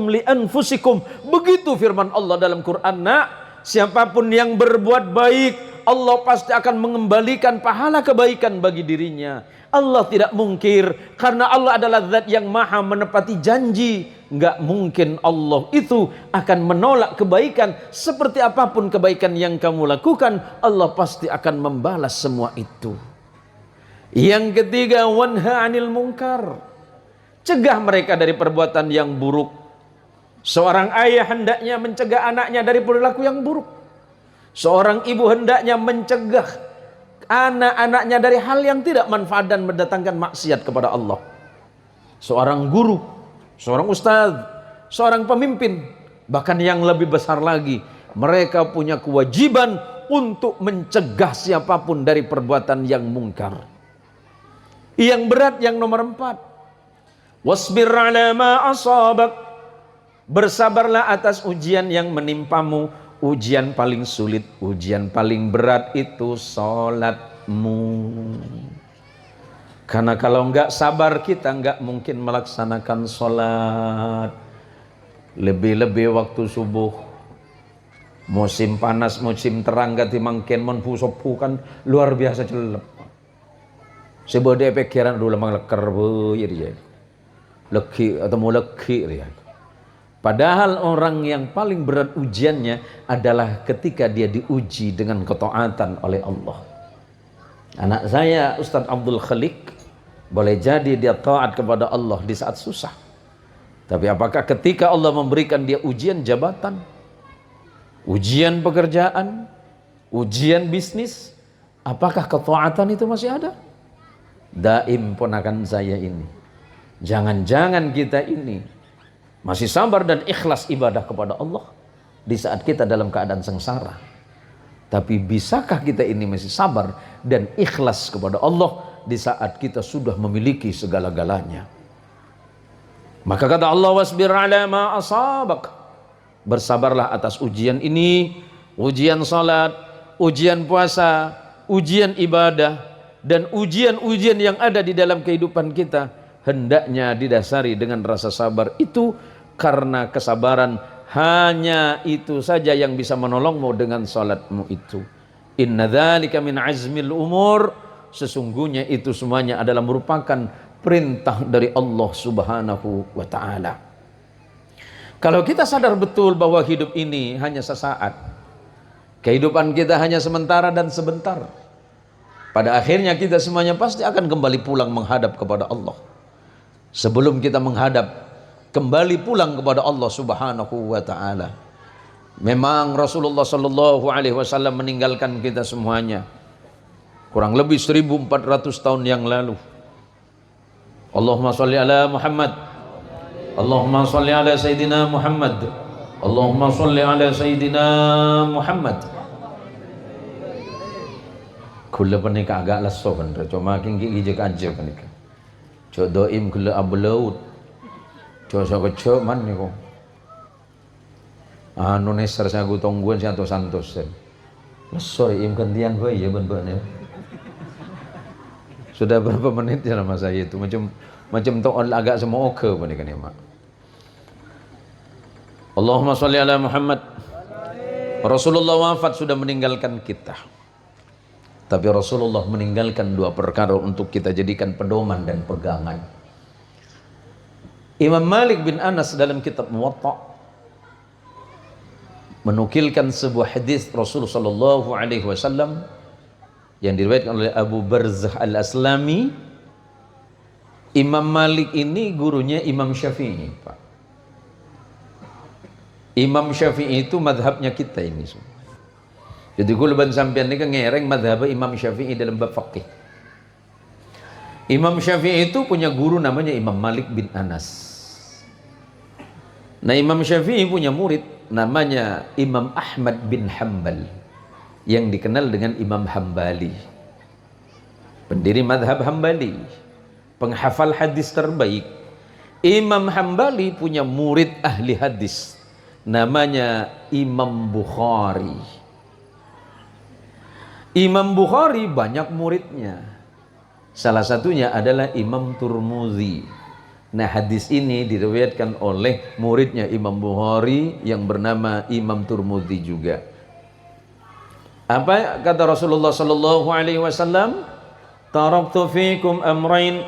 li anfusikum. Begitu firman Allah dalam Quran, nak. Siapapun yang berbuat baik, Allah pasti akan mengembalikan pahala kebaikan bagi dirinya. Allah tidak mungkir, karena Allah adalah zat yang maha menepati janji. Nggak mungkin Allah itu akan menolak kebaikan. Seperti apapun kebaikan yang kamu lakukan, Allah pasti akan membalas semua itu. Yang ketiga, wanha 'anil munkar. Cegah mereka dari perbuatan yang buruk. Seorang ayah hendaknya mencegah anaknya dari perilaku yang buruk. Seorang ibu hendaknya mencegah anak-anaknya dari hal yang tidak manfaat dan mendatangkan maksiat kepada Allah. Seorang guru, seorang ustaz, seorang pemimpin, bahkan yang lebih besar lagi, mereka punya kewajiban untuk mencegah siapapun dari perbuatan yang mungkar. Yang berat yang nomor 4, wasbir ala ma asabak. Bersabarlah atas ujian yang menimpamu. Ujian paling sulit, ujian paling berat itu sholatmu. Karena kalau enggak sabar, kita enggak mungkin melaksanakan sholat. Lebih-lebih waktu subuh, musim panas, musim terang, gati mangken mon pusopu kan luar biasa celep. Sebode pikiran dulu mang leker ya. Leki atau mau leki ya. Padahal orang yang paling berat ujiannya adalah ketika dia diuji dengan ketaatan oleh Allah. Anak saya Ustadz Abdul Khalik, boleh jadi dia taat kepada Allah di saat susah. Tapi apakah ketika Allah memberikan dia ujian jabatan, ujian pekerjaan, ujian bisnis, apakah ketaatan itu masih ada? Daim ponakan saya ini, jangan-jangan kita ini masih sabar dan ikhlas ibadah kepada Allah di saat kita dalam keadaan sengsara. Tapi bisakah kita ini masih sabar dan ikhlas kepada Allah di saat kita sudah memiliki segala-galanya? Maka kata Allah, wasbir ala ma asabak. Bersabarlah atas ujian ini, ujian salat, ujian puasa, ujian ibadah, dan ujian-ujian yang ada di dalam kehidupan kita. Hendaknya didasari dengan rasa sabar itu, karena kesabaran hanya itu saja yang bisa menolongmu dengan salatmu itu. Inna dzalika min azmil umur. Sesungguhnya itu semuanya adalah merupakan perintah dari Allah Subhanahu wa ta'ala. Kalau kita sadar betul bahwa hidup ini hanya sesaat, kehidupan kita hanya sementara dan sebentar, pada akhirnya kita semuanya pasti akan kembali pulang menghadap kepada Allah. Sebelum kita menghadap kembali pulang kepada Allah Subhanahu wa ta'ala, memang Rasulullah sallallahu alaihi wasallam meninggalkan kita semuanya kurang lebih 1400 tahun yang lalu. Allahumma sholli ala Muhammad, Allahumma sholli ala Sayyidina Muhammad, Allahumma sholli ala Sayyidina Muhammad. Kula panika agak leso kan, cuma kinggi ijek aja kan. Jodohim kula ablaut. Joso kejo man niku. Anu neser saya tungguan santos. Leso im gantian gue ya ben-ben ya. Sudah berapa menit ya nama saya itu macam agak semua oke panika nih mak. Allahumma sholli ala Muhammad. Rasulullah wafat sudah meninggalkan kita. Tapi Rasulullah meninggalkan 2 perkara untuk kita jadikan pedoman dan pegangan. Imam Malik bin Anas dalam kitab Muwatta menukilkan sebuah hadis Rasulullah sallallahu alaihi wasallam yang diriwayatkan oleh Abu Barzah Al-Aslami. Imam Malik ini gurunya Imam Syafi'i, Pak. Imam Syafi'i itu madhabnya kita ini semua. Jadi kuluban sampean ini kan ngereng madhab Imam Syafi'i dalam bab fikih. Imam Syafi'i itu punya guru namanya Imam Malik bin Anas. Nah, Imam Syafi'i punya murid namanya Imam Ahmad bin Hanbal, yang dikenal dengan Imam Hambali, pendiri madhab Hambali, penghafal hadis terbaik. Imam Hambali punya murid ahli hadis namanya Imam Bukhari. Imam Bukhari banyak muridnya. Salah satunya adalah Imam Turmuzi. Nah, hadis ini diriwayatkan oleh muridnya Imam Bukhari yang bernama Imam Turmudi juga. Apa kata Rasulullah sallallahu alaihi wasallam? Taraktu fikum amrain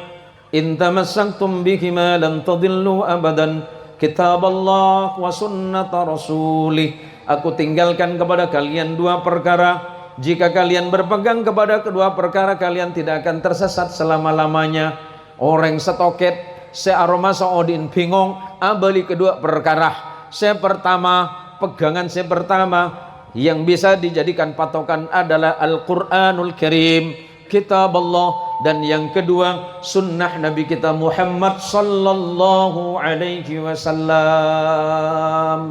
in tamassaktum bihima lan tadillu abadan, kitaballah wa sunnata rasulih. Aku tinggalkan kepada kalian dua perkara, jika kalian berpegang kepada kedua perkara kalian tidak akan tersesat selama-lamanya. Orang setoket searoma saodin bingung abali kedua perkara. Saya pertama, pegangan saya pertama yang bisa dijadikan patokan adalah Al-Quranul Karim, kitab Allah, dan yang kedua sunnah Nabi kita Muhammad sallallahu alaihi wasallam.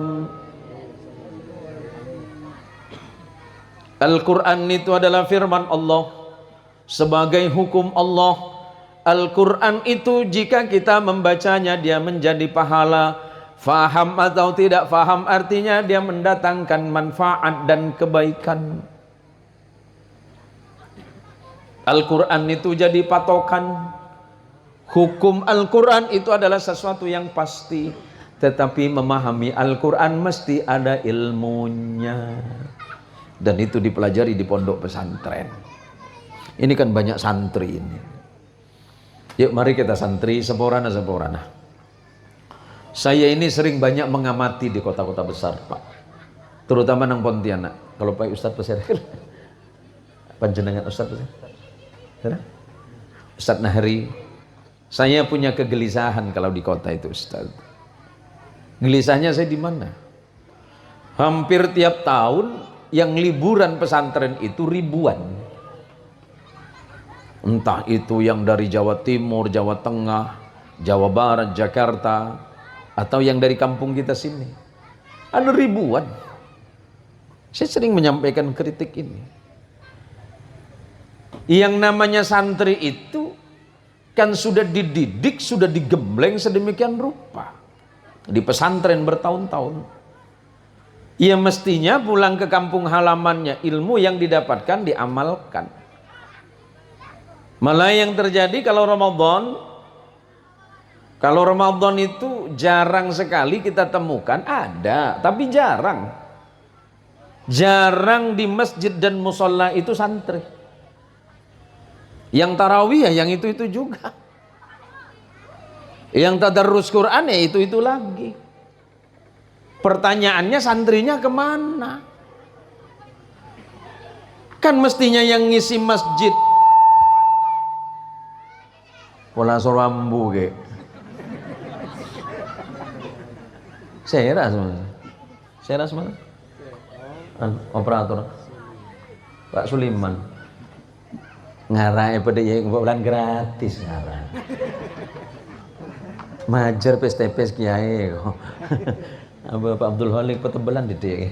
Al-Quran itu adalah firman Allah sebagai hukum Allah. Al-Quran itu jika kita membacanya dia menjadi pahala. Faham atau tidak faham artinya dia mendatangkan manfaat dan kebaikan. Al-Quran itu jadi patokan. Hukum Al-Quran itu adalah sesuatu yang pasti. Tetapi memahami Al-Quran mesti ada ilmunya. Dan itu dipelajari di pondok pesantren. Ini kan banyak santri ini. Yuk mari kita santri seporana-seporana. Saya ini sering banyak mengamati di kota-kota besar, Pak. Terutama nang Pontianak. Kalau Pak Ustadz Pesir, panjenengan Ustadz Pesir, Ustadz Nahri. Saya punya kegelisahan kalau di kota itu, Ustadz. Gelisahnya saya di mana? Hampir tiap tahun yang liburan pesantren itu ribuan. Entah itu yang dari Jawa Timur, Jawa Tengah, Jawa Barat, Jakarta, atau yang dari kampung kita sini. Ada ribuan. Saya sering menyampaikan kritik ini. Yang namanya santri itu kan sudah dididik, sudah digembleng sedemikian rupa di pesantren bertahun-tahun. Ia mestinya pulang ke kampung halamannya, ilmu yang didapatkan diamalkan. Malah yang terjadi kalau Ramadan itu jarang sekali kita temukan, ada, tapi jarang. Jarang di masjid dan musola itu santri. Yang tarawih ya yang itu juga. Yang tadarrus Quran ya itu lagi. Pertanyaannya santrinya kemana? Kan mestinya yang ngisi masjid. Pola sorambu ke. Seras mana? Operator Pak Suliman ngarai pada ya bulan gratis ngarai. Majer pes kiai kok. Pak Abdul Halik petebelan di dia.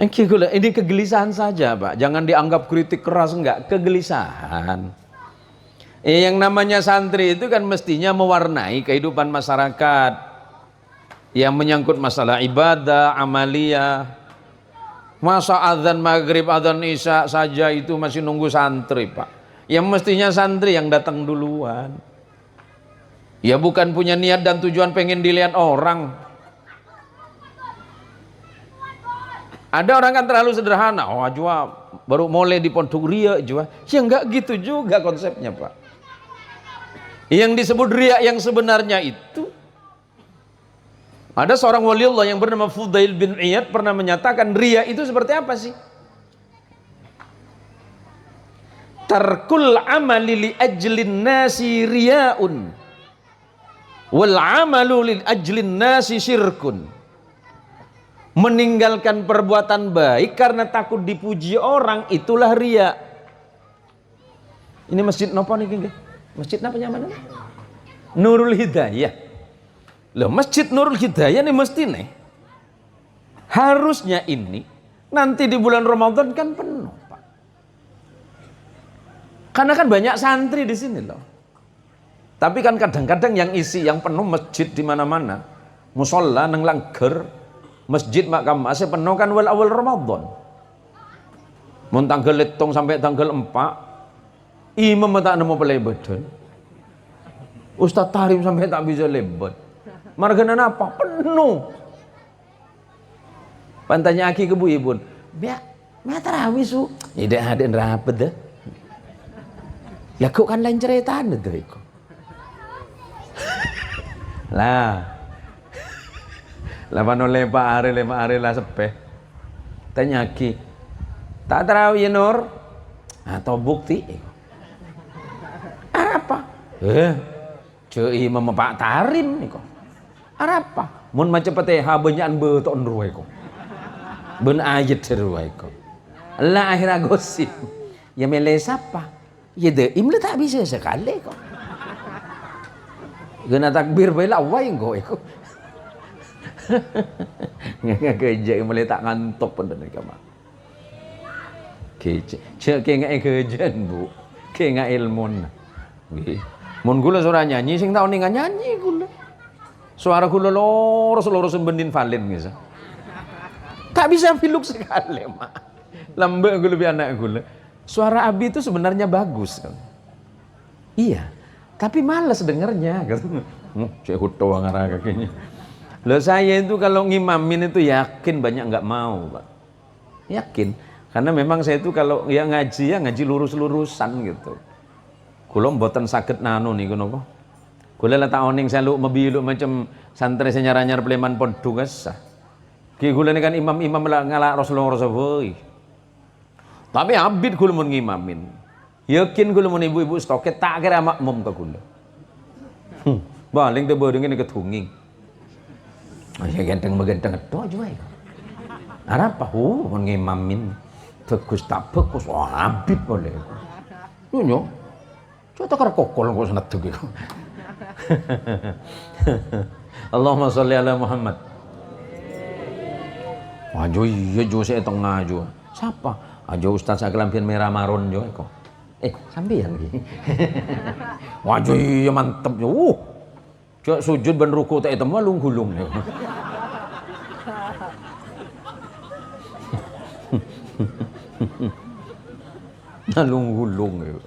Ini kegelisahan saja, Pak. Jangan dianggap kritik keras, enggak, kegelisahan. Yang namanya santri itu kan mestinya mewarnai kehidupan masyarakat yang menyangkut masalah ibadah, amaliyah. Masa adzan maghrib, adzan isya saja itu masih nunggu santri, Pak. Yang mestinya santri yang datang duluan. Ya bukan punya niat dan tujuan pengen dilihat orang. Ada orang kan terlalu sederhana. Oh, jua baru mulai di pondok ria jua. Ya enggak gitu juga konsepnya, Pak. Yang disebut riya yang sebenarnya itu, ada seorang waliullah yang bernama Fudail bin Iyad pernah menyatakan riya itu seperti apa sih? Tarkul amali li ajlin nasi riyaun wal amalu li ajlin nasi syirkun. Meninggalkan perbuatan baik karena takut dipuji orang, itulah riya. Ini masjid napa niki nggih? Masjid apa namanya? Nurul Hidayah. Loh, Masjid Nurul Hidayah nih mesti nih. Harusnya ini nanti di bulan Ramadan kan penuh, Pak. Karena kan banyak santri di sini loh. Tapi kan kadang-kadang yang isi yang penuh masjid di mana-mana. Musola nang langger, masjid makam masih penuh kan awal Ramadan. Mun tanggal 1 sampai tanggal 4 imam tak nemu pelai badan. Ustaz Tarim sampai tak bisa lebat. Marganan apa? Penuh. Pantanya aki ke Bu Ibun. Biar tarawih su. Tidak ada rapet dah. Ya kok kan lain cerita tuh iko. Lah. Lapan oleh Pak Are lah sepeh. Tanya aki. Tak tarawih Nur. Atau bukti. Apa? Cei Imam Pak Tarim iko. Apa? Mun macam Fatihah banyak beton ruai ko. Ben ayat ruai ko. Lah akhirnya gosip. Ya mele siapa? Ya deim le tak bisa sekali kok. Guna takbir bae lawai kok iko. Ngak kerja mele tak ngantuk pun mereka mah. Kerja. Cek ke ngak kerja Bu. Ke ngak ilmun. Nggih. Mun kula suara nyanyi sing tau ning nyanyi kula. Suara kula loros bendin valen gitu. Tak bisa piluk sekali mak. Lambe aku lebih anak gula. Suara Abi itu sebenarnya bagus kan. Iya, tapi malas dengernya gitu. Cek huto ngara kakinya. Loh saya itu kalau ngimamin itu yakin banyak nggak mau, Pak. Yakin. Karena memang saya itu kalau ya ngaji lurus-lurusan gitu. Kula mboten saged nanu niku napa. Kula lah tak oning seluk mebiluk macam santri senyar-nyar pleman podo kesah. Ki kula ni kan imam-imam lah ngalak Rasulullah boy. Tapi abid kula mun ngimamin. Yakin kula mun ibu-ibu stoke tak kira makmum ke kula. Baling teu beudeng ni ketunging. Ya genteng-genteng edo aja wae. Apa? Mun ngimamin bagus tak bagus abid boleh. Nyo. Coba tak kokol kok senedeg iku. Allahumma sholli ala Muhammad. Wajo iya jo saya tengah jo. Siapa? Ajo Ustaz kelampian merah marun jo kok. Sampeyan iki. Wajo iya mantep jo. Cok sujud ben ruku tak temu lung-gulung. Nalung-gulung yo.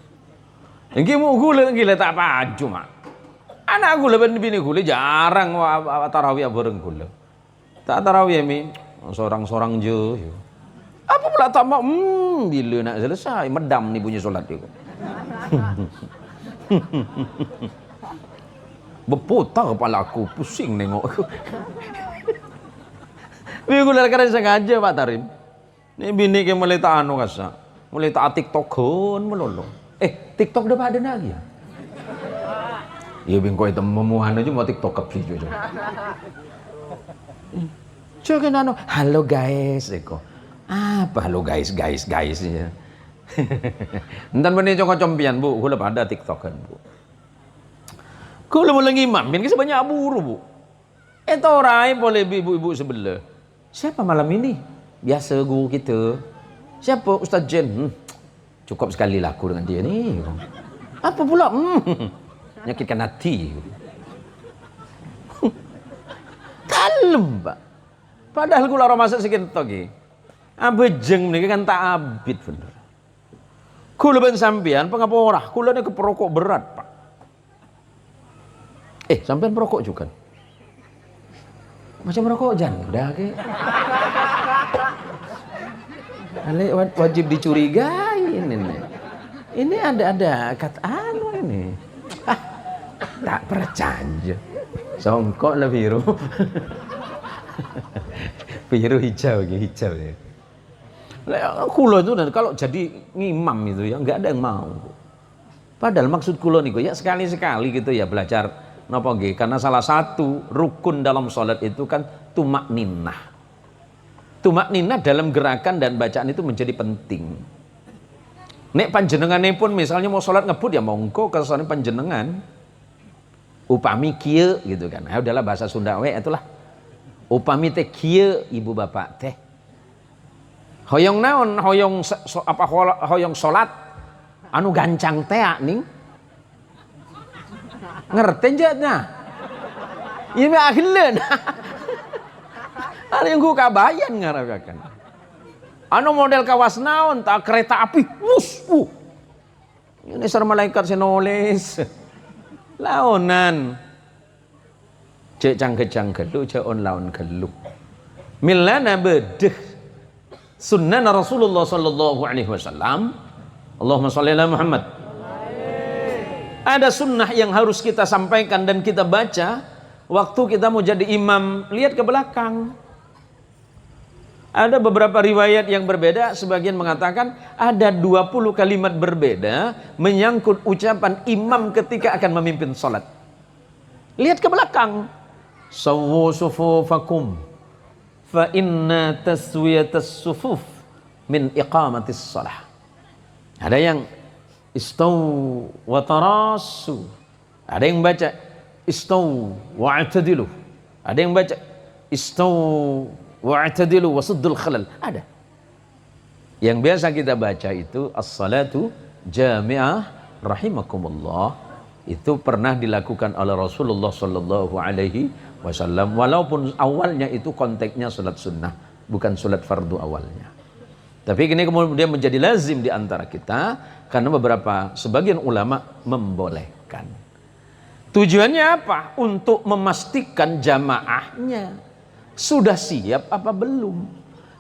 Engki mu gula tak apa cuma. Anak gula ben bini gula jarang tarawih bareng gula. Tak tarawih mi sorang-sorang je. Apa pula tak mau bila nak selesai medam ni bunyi solat dia. Berputar kepala aku pusing nengok aku. Bi gula kadang sengaja Pak Tarim. Ni bini ke mulai tak anu kasa. Mulai tak TikTok-on melolo. TikTok udah ada lagi ya? Iya bingko itu memuhan aja mau TikTok kepi juga. Coba nano, halo guys, eko. Apa halo guys ya? Entar benih cokok compian Bu, gula pada TikTok kan Bu. Gula mulai ngimamin, kisah banyak buru Bu. Itu orang boleh ibu-ibu sebelah. Siapa malam ini? Biasa guru kita. Siapa Ustaz Jen? Cukup sekali laku dengan dia ni. Apa pula? Menyakitkan hati. Kalem, Pak. Padahal kula ora masak sikit lagi. Abejeng niki kan tak abid bener. Kula ben sampean pengapa ora? Kula ni keperokok berat, Pak. Sampean perokok juga. Macam merokok janda ke? Wajib dicurigai ini nih. Ini ada kata anu ini. Tak percaya. Songkok lah biru. Biru hijau ya. Kulo itu kalau jadi ngimam itu ya nggak ada yang mau. Padahal maksud kulo niku ya sekali-sekali gitu ya belajar napa nggih karena salah satu rukun dalam salat itu kan tumakninah. Tumakninah dalam gerakan dan bacaan itu menjadi penting. Nek panjenengane pun misalnya mau sholat ngebut ya monggo kesane panjenengan. Upami kieu gitu kan. Ya udahlah bahasa Sunda itulah. Upami teh kieu ibu bapak teh. Hoyong naon hoyong sholat anu gancang teh ning. Ngerti jatna? Ieu mah akhirna. Ada yang gue kabayan ngarakan. Anu model kawas naon tak kereta api, wus, Ini ser malaikat senoles. Laonan. Cek cangke-cangke lu cek on lawan kelu. Millana bedeh sunnah Rasulullah sallallahu alaihi wasallam. Allahumma shalli ala Muhammad. Ada sunnah yang harus kita sampaikan dan kita baca waktu kita mau jadi imam. Lihat ke belakang. Ada beberapa riwayat yang berbeda, sebagian mengatakan ada 20 kalimat berbeda menyangkut ucapan imam ketika akan memimpin salat. Lihat ke belakang. Sawwu sufufakum fa inna taswiyatas sufuf min iqamatis salah. Ada yang istaw wa tarasu. Ada yang baca istaw wa'tadilu. Ada yang baca istaw wa'tadilu wasuddul khalal. Ada. Yang biasa kita baca itu as-salatu jami'ah rahimakumullah. Itu pernah dilakukan oleh Rasulullah sallallahu alaihi wasallam, walaupun awalnya itu konteksnya salat sunnah, bukan salat fardu awalnya. Tapi ini kemudian menjadi lazim di antara kita karena sebagian ulama membolehkan. Tujuannya apa? Untuk memastikan jamaahnya sudah siap apa belum.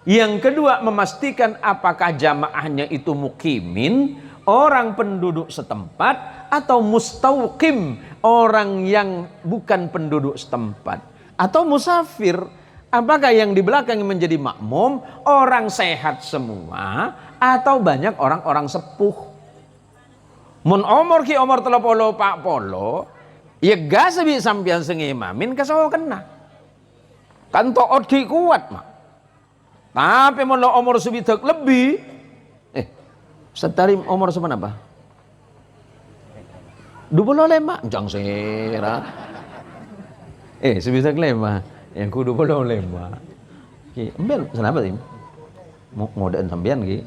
Yang kedua, memastikan apakah jamaahnya itu mukimin, orang penduduk setempat, atau mustauqim, orang yang bukan penduduk setempat, atau musafir. Apakah yang di belakang menjadi makmum orang sehat semua atau banyak orang-orang sepuh? Mun omor ki omor 30 pak polo, ya gak sebi sampean sing imamin kasawa kena. Kan toot ki kuat mak. Tapi mun omor sebidak lebih, setarim omor sebenapa? 25 jang sera. Sebisak lema yang ku 25. Ki, emben kenapa sih? Mau dan sampean ki.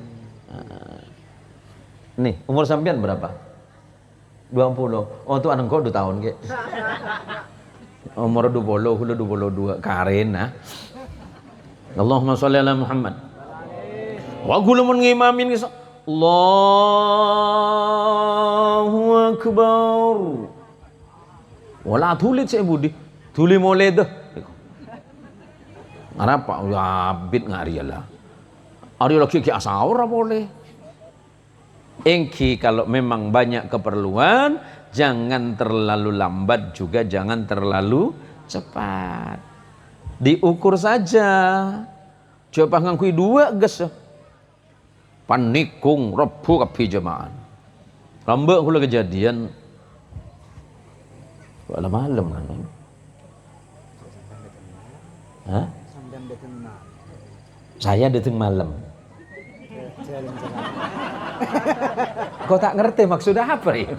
Nih, umur sampean berapa? 20. Oh, tuh anak kau 2 tahun ki. Umur 20, hulu 22 karena Allahumma sholli ala Muhammad. Wa kula mun ngimamin ki Allahu Akbar. Wala tulit saya budi. Tuli mulai dah. Kenapa? Ya abid ngarialah. Ari lagi ki asaur boleh. Engki kalau memang banyak keperluan, jangan terlalu lambat juga jangan terlalu cepat. Diukur saja. Coba ngangkui 2 ges. Panikung rebu kabeh jemaah. Rambek kula kejadian malam kan. Hah? Saya datang malam. Kau tak ngerti maksudnya apa ya?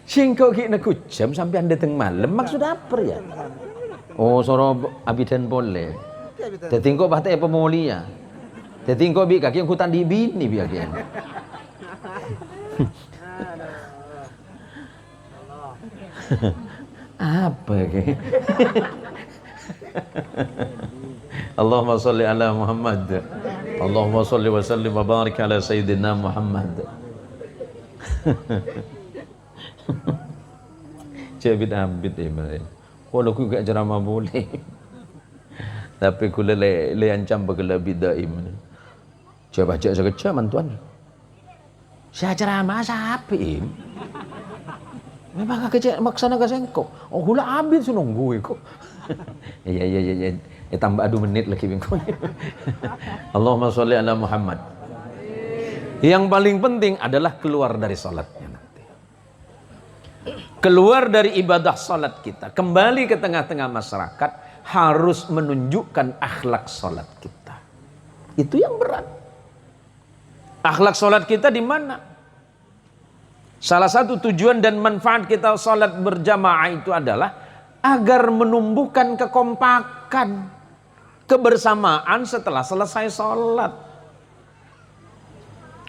Sing kok ki neku jam sampean datang malam maksudnya apa ya? Oh, soro abidan boleh. Dadi kok bate pemulia. Jadi kau bi kaki yang hutan di bini bi kaki. Apa kaki? Allahumma sholli ala Muhammad. Allahumma sholli wa sallim wa barik ala sayyidina Muhammad. Cebit ambit iman. Kalau aku gak ceramah boleh. Tapi kula le ancam bagala bidah iman. Coba baca sekejap mantuan. Saya ceramah sapi. Memang kecil maksana ka sengkok. Oh hula abis nunggu kok. Ya. Tambah 2 menit lagi bingkong. Allahumma sholli ala Muhammad. Yang paling penting adalah keluar dari salatnya nanti. Keluar dari ibadah salat kita, kembali ke tengah-tengah masyarakat, harus menunjukkan akhlak salat kita. Itu yang berat. Akhlak salat kita di mana? Salah satu tujuan dan manfaat kita salat berjamaah itu adalah agar menumbuhkan kekompakan, kebersamaan setelah selesai salat.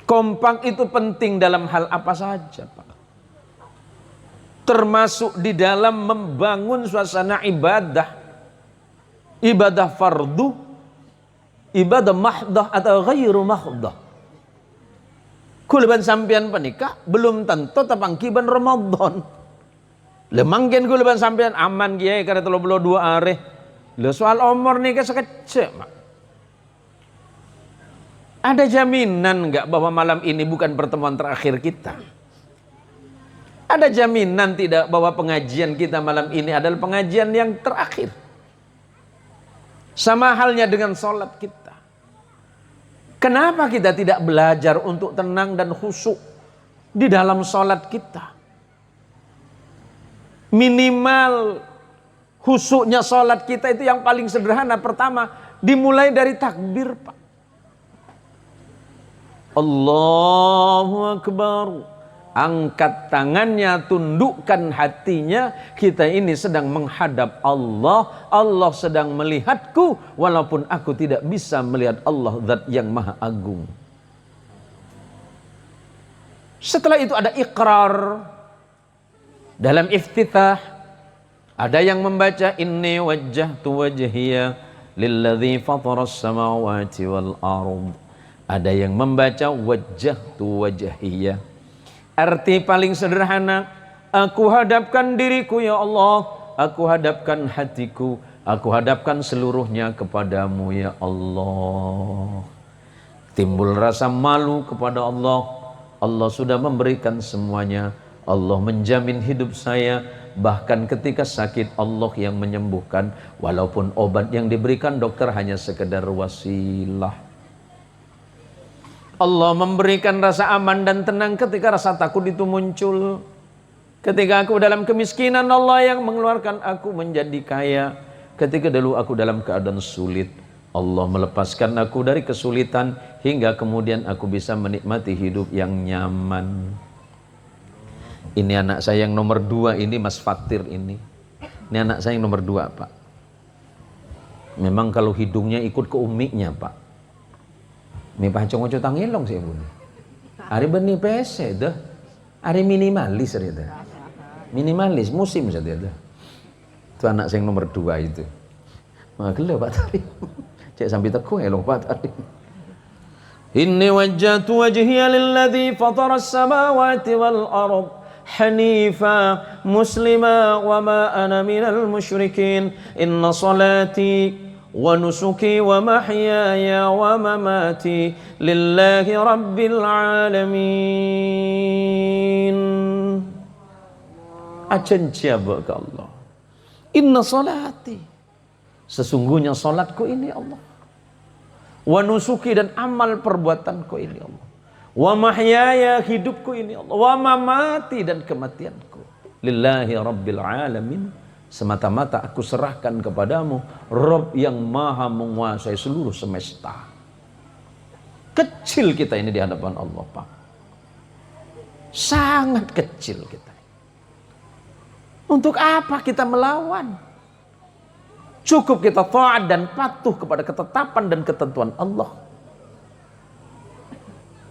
Kompak itu penting dalam hal apa saja, Pak. Termasuk di dalam membangun suasana ibadah. Ibadah fardu, ibadah mahdah atau ghairu mahdah. Kulaban sampean panika belum tentu tapangkiban Ramadan. Lemangken kulaban sampean aman kiai karena 32 are. Lo soal umur nih sekecil, Mak. Ada jaminan nggak bahwa malam ini bukan pertemuan terakhir kita? Ada jaminan tidak bahwa pengajian kita malam ini adalah pengajian yang terakhir? Sama halnya dengan sholat kita. Kenapa kita tidak belajar untuk tenang dan khusyuk di dalam sholat kita? Minimal khusyuknya sholat kita itu yang paling sederhana. Pertama, dimulai dari takbir, Pak. Allahu Akbar. Angkat tangannya, tundukkan hatinya. Kita ini sedang menghadap Allah. Allah sedang melihatku, walaupun aku tidak bisa melihat Allah, Zat yang Maha Agung. Setelah itu ada iqrar. Dalam iftitah ada yang membaca inni wajjahtu wajhiya lilladzi fataras samawati wal ardh. Ada yang membaca wajjahtu wajhiya. Arti paling sederhana, aku hadapkan diriku ya Allah, aku hadapkan hatiku, aku hadapkan seluruhnya kepadamu ya Allah. Timbul rasa malu kepada Allah. Allah sudah memberikan semuanya. Allah menjamin hidup saya. Bahkan ketika sakit Allah yang menyembuhkan. Walaupun obat yang diberikan dokter hanya sekedar wasilah. Allah memberikan rasa aman dan tenang ketika rasa takut itu muncul. Ketika aku dalam kemiskinan, Allah yang mengeluarkan aku menjadi kaya. Ketika dulu aku dalam keadaan sulit, Allah melepaskan aku dari kesulitan hingga kemudian aku bisa menikmati hidup yang nyaman. Ini anak saya yang nomor 2 ini, Mas Fatir ini. Ini anak saya yang nomor 2, Pak. Memang kalau hidungnya ikut ke umiknya, Pak. Mi pancong-pancong tangilong sih, Bun. Ari benih pese dah. Ari minimalis ari dah. Minimalis musim saja dah. Itu anak saya yang nomor 2 itu. Magelo Pak Tari. Cek sampai teku elong Pak Tari. Inni wajjahtu wajhiya lilladzi fatara as-samawati wal ardh hanifa muslima wa ma ana minal musyrikin. Inna salati wa nusuki wa mahyaya wa mamati lillahi rabbil alamin. Acan ciaba ke Allah. Inna salati, sesungguhnya salatku ini Allah. Wa nusuki, dan amal perbuatanku ini Allah. Wa mahyaya, hidupku ini Allah. Wa mamati, dan kematianku lillahi rabbil alamin. Semata-mata aku serahkan kepadamu, Rabb yang maha menguasai seluruh semesta. Kecil kita ini di hadapan Allah, Pak. Sangat kecil kita. Untuk apa kita melawan? Cukup kita taat dan patuh kepada ketetapan dan ketentuan Allah.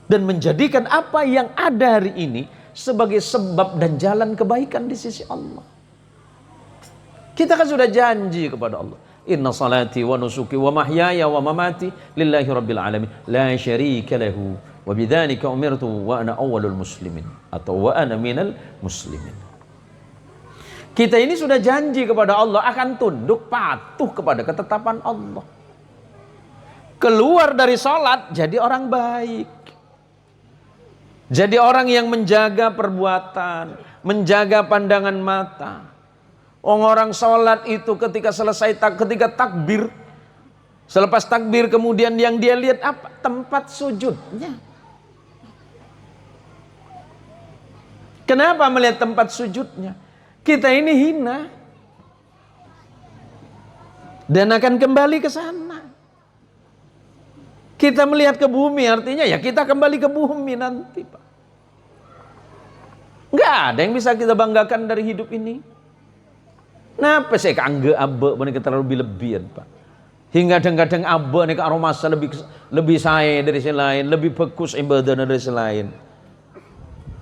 Dan menjadikan apa yang ada hari ini sebagai sebab dan jalan kebaikan di sisi Allah. Kita kan sudah janji kepada Allah. Inna salati wa nusuki wa mahyaya wa mamati lillahi rabbil alamin. La syarika lahu. Wa bidzalika umirtu wa ana awwalul muslimin. Atau wa ana minal muslimin. Kita ini sudah janji kepada Allah akan tunduk patuh kepada ketetapan Allah. Keluar dari salat jadi orang baik. Jadi orang yang menjaga perbuatan, menjaga pandangan mata. Orang sholat itu ketika selesai ketika takbir, selepas takbir kemudian yang dia lihat apa? Tempat sujudnya. Kenapa melihat tempat sujudnya? Kita ini hina dan akan kembali ke sana. Kita melihat ke bumi, artinya ya kita kembali ke bumi nanti, Pak. Nggak ada yang bisa kita banggakan dari hidup ini. Napa saya kangge abbe menika terlalu lebihan, Pak. Hingga kadang-kadang abbe nih aromasa lebih saya dari si lain, lebih bagus ibadah dari si lain.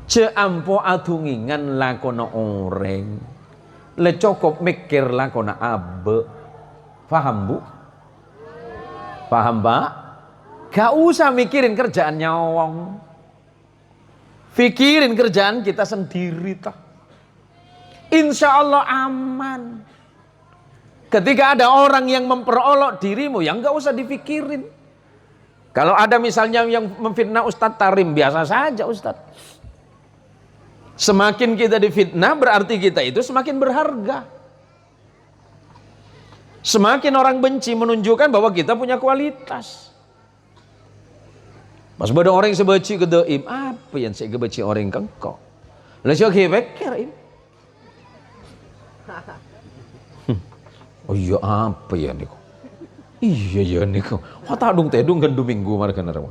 Ceampo atungingan lakona orang, le cokop mikir lakona abbe. Paham Bu? Paham Pak? Gak usah mikirin kerjaan nyawang. Fikirin kerjaan kita sendiri toh. Insya Allah aman. Ketika ada orang yang memperolok dirimu, ya nggak usah difikirin. Kalau ada misalnya yang memfitnah Ustadz Tarim, biasa saja Ustadz. Semakin kita difitnah berarti kita itu semakin berharga. Semakin orang benci menunjukkan bahwa kita punya kualitas. Pas ada orang yang sebeci ke daim, apa yang saya gebeci orang kengkok? Lah siapa kira im? Oh iya apa ya niko? Iya ya niko. Wah tadung tedung kan 2 minggu marga narawa.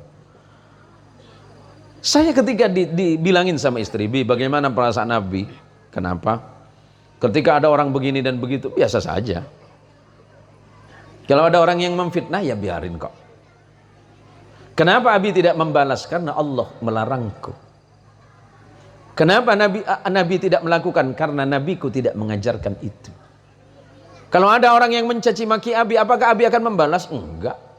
Saya ketika dibilangin sama istri, Bi, bagaimana perasaan Nabi? Kenapa? Ketika ada orang begini dan begitu, biasa saja. Kalau ada orang yang memfitnah, ya biarin kok. Kenapa Abi tidak membalas? Karena Allah melarangku. Kenapa Nabi tidak melakukan? Karena Nabiku tidak mengajarkan itu. Kalau ada orang yang mencaci maki Abi, apakah Abi akan membalas? Enggak.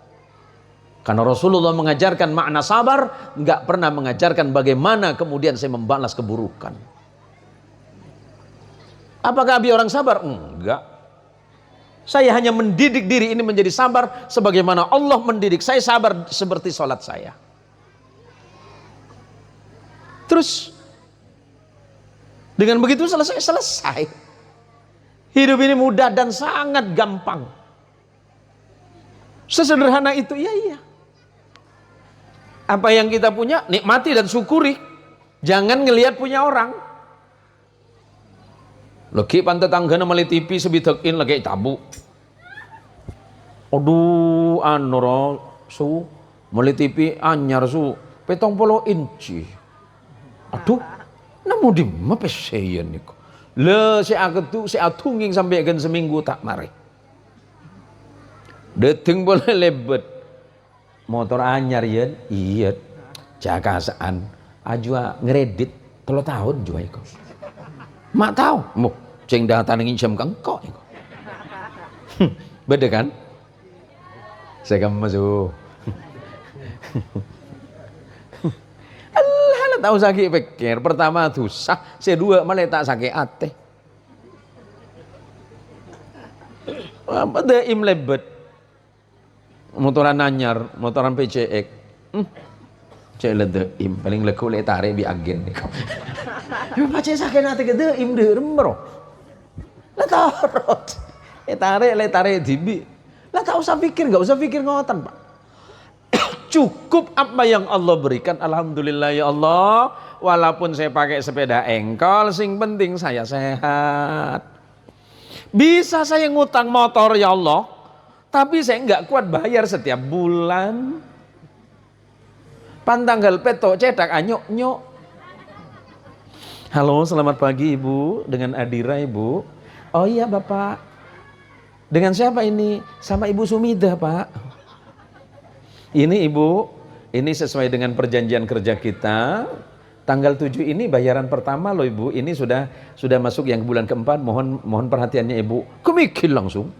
Karena Rasulullah mengajarkan makna sabar, enggak pernah mengajarkan bagaimana kemudian saya membalas keburukan. Apakah Abi orang sabar? Enggak. Saya hanya mendidik diri ini menjadi sabar sebagaimana Allah mendidik saya sabar seperti sholat saya. Terus dengan begitu selesai. Hidup ini mudah dan sangat gampang. Sesederhana itu, iya. Apa yang kita punya nikmati dan syukuri. Jangan ngelihat punya orang. Lagi pantai tanggana meli TV sebitekin lagi tabu. Aduh anoro su meli TV anyar su 70 inci. Aduh namu di mapeseyan niku. Le si atunging sampai kan seminggu tak mari. Deting boleh lebet. Motor anyar yen iya jakasaan ajua ngredit 3 tahun jua iku. Mak tahu, mau ceng datang ingin jam kengkok. Beda kan? Saya kamu masuk. Allah tahu sakit pikir. Pertama susah, kedua malah tak sakit hati. Apa deh im lebet? Motoran anyar, motoran PCX. Cek ledeim paling leku le tarik bi agen nih. Yo pace sakit nanti gedeim deurem bro. Lah tarot. Le tarik dibi. Lah enggak usah pikir ngoten, Pak. Cukup apa yang Allah berikan, alhamdulillah ya Allah. Walaupun saya pakai sepeda engkol, sing penting saya sehat. Bisa saya ngutang motor ya Allah, tapi saya enggak kuat bayar setiap bulan. Pantanggal peto cetak anyok. Halo, selamat pagi Ibu, dengan Adira Ibu. Oh iya Bapak. Dengan siapa ini? Sama Ibu Sumida Pak. Ini Ibu, ini sesuai dengan perjanjian kerja kita. Tanggal 7 ini bayaran pertama loh Ibu. Ini sudah masuk yang bulan keempat. Mohon perhatiannya Ibu. Kemikir langsung.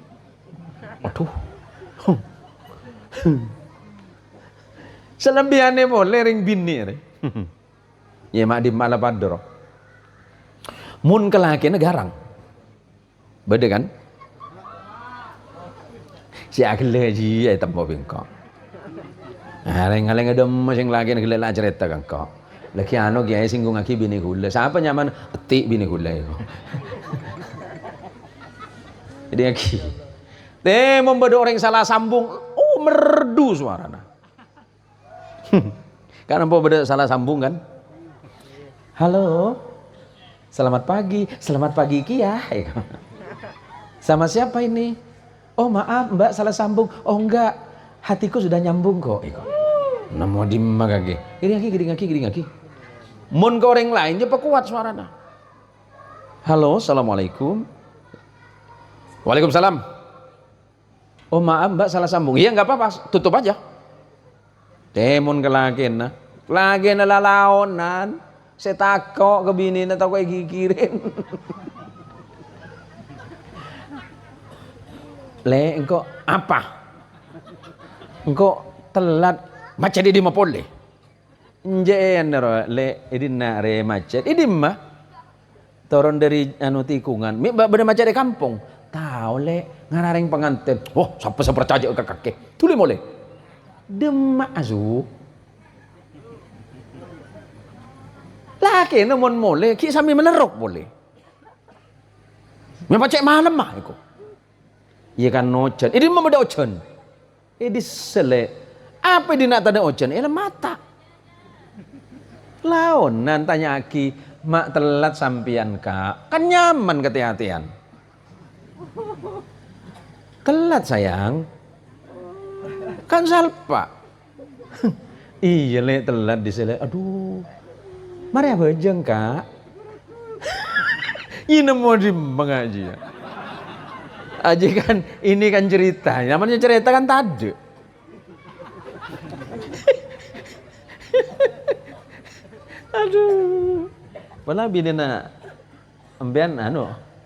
Aduh. Selebihannya boleh ring bini. Ya mak di malah padro. Mun kelakene garang. Beda kan? Si akhle ji ai tempo bengkok. Ngaleng-ngaleng adem sing laki ngele la cerita kan kok. Lagi anu kiai singgung aki bini gula. Siapa nyaman etik bini gula itu. Jadi aki. Membuat orang salah sambung. Oh merdu suarana. Karena mau beda salah sambung kan. Halo, selamat pagi Kia. Sama siapa ini? Oh maaf Mbak salah sambung. Oh enggak, hatiku sudah nyambung kok. Namo dimma kaki. Giring aki. Mun ke orang lain jepa kuat suarana. Halo, assalamualaikum. Waalaikumsalam. Oh maaf Mbak salah sambung. Iya nggak apa-apa, tutup aja. Temun kelakin lalaonan, saya takok ke bini na takok gigirin. Le engkau apa? Engkau telat macam di mapole. Njen le idina re macet. Idimma turun dari tikungan. Mi beda macet di kampung. Tahu le ngarareng pengantin. Oh, siapa percaya ke kakek. Tuli boleh. Demak azu. Laki namun boleh, ki sambil menerok boleh. Mi pacek malam mah iku. Iya kan ocean. Ini mah beda ocean. Ini sele. Apa di nak tanda ocean? Ini mata. Laon nan tanya aki, mak telat sampian kak. Kan nyaman kehati-hatian. Telat sayang. Kan salpa. Iya le telat di sele. Aduh. Mari apa jeng kak? Ini mau di mengaji ya. Aja kan ini kan cerita. Namanya cerita kan tadi. Aduh. Pernah bini na ambian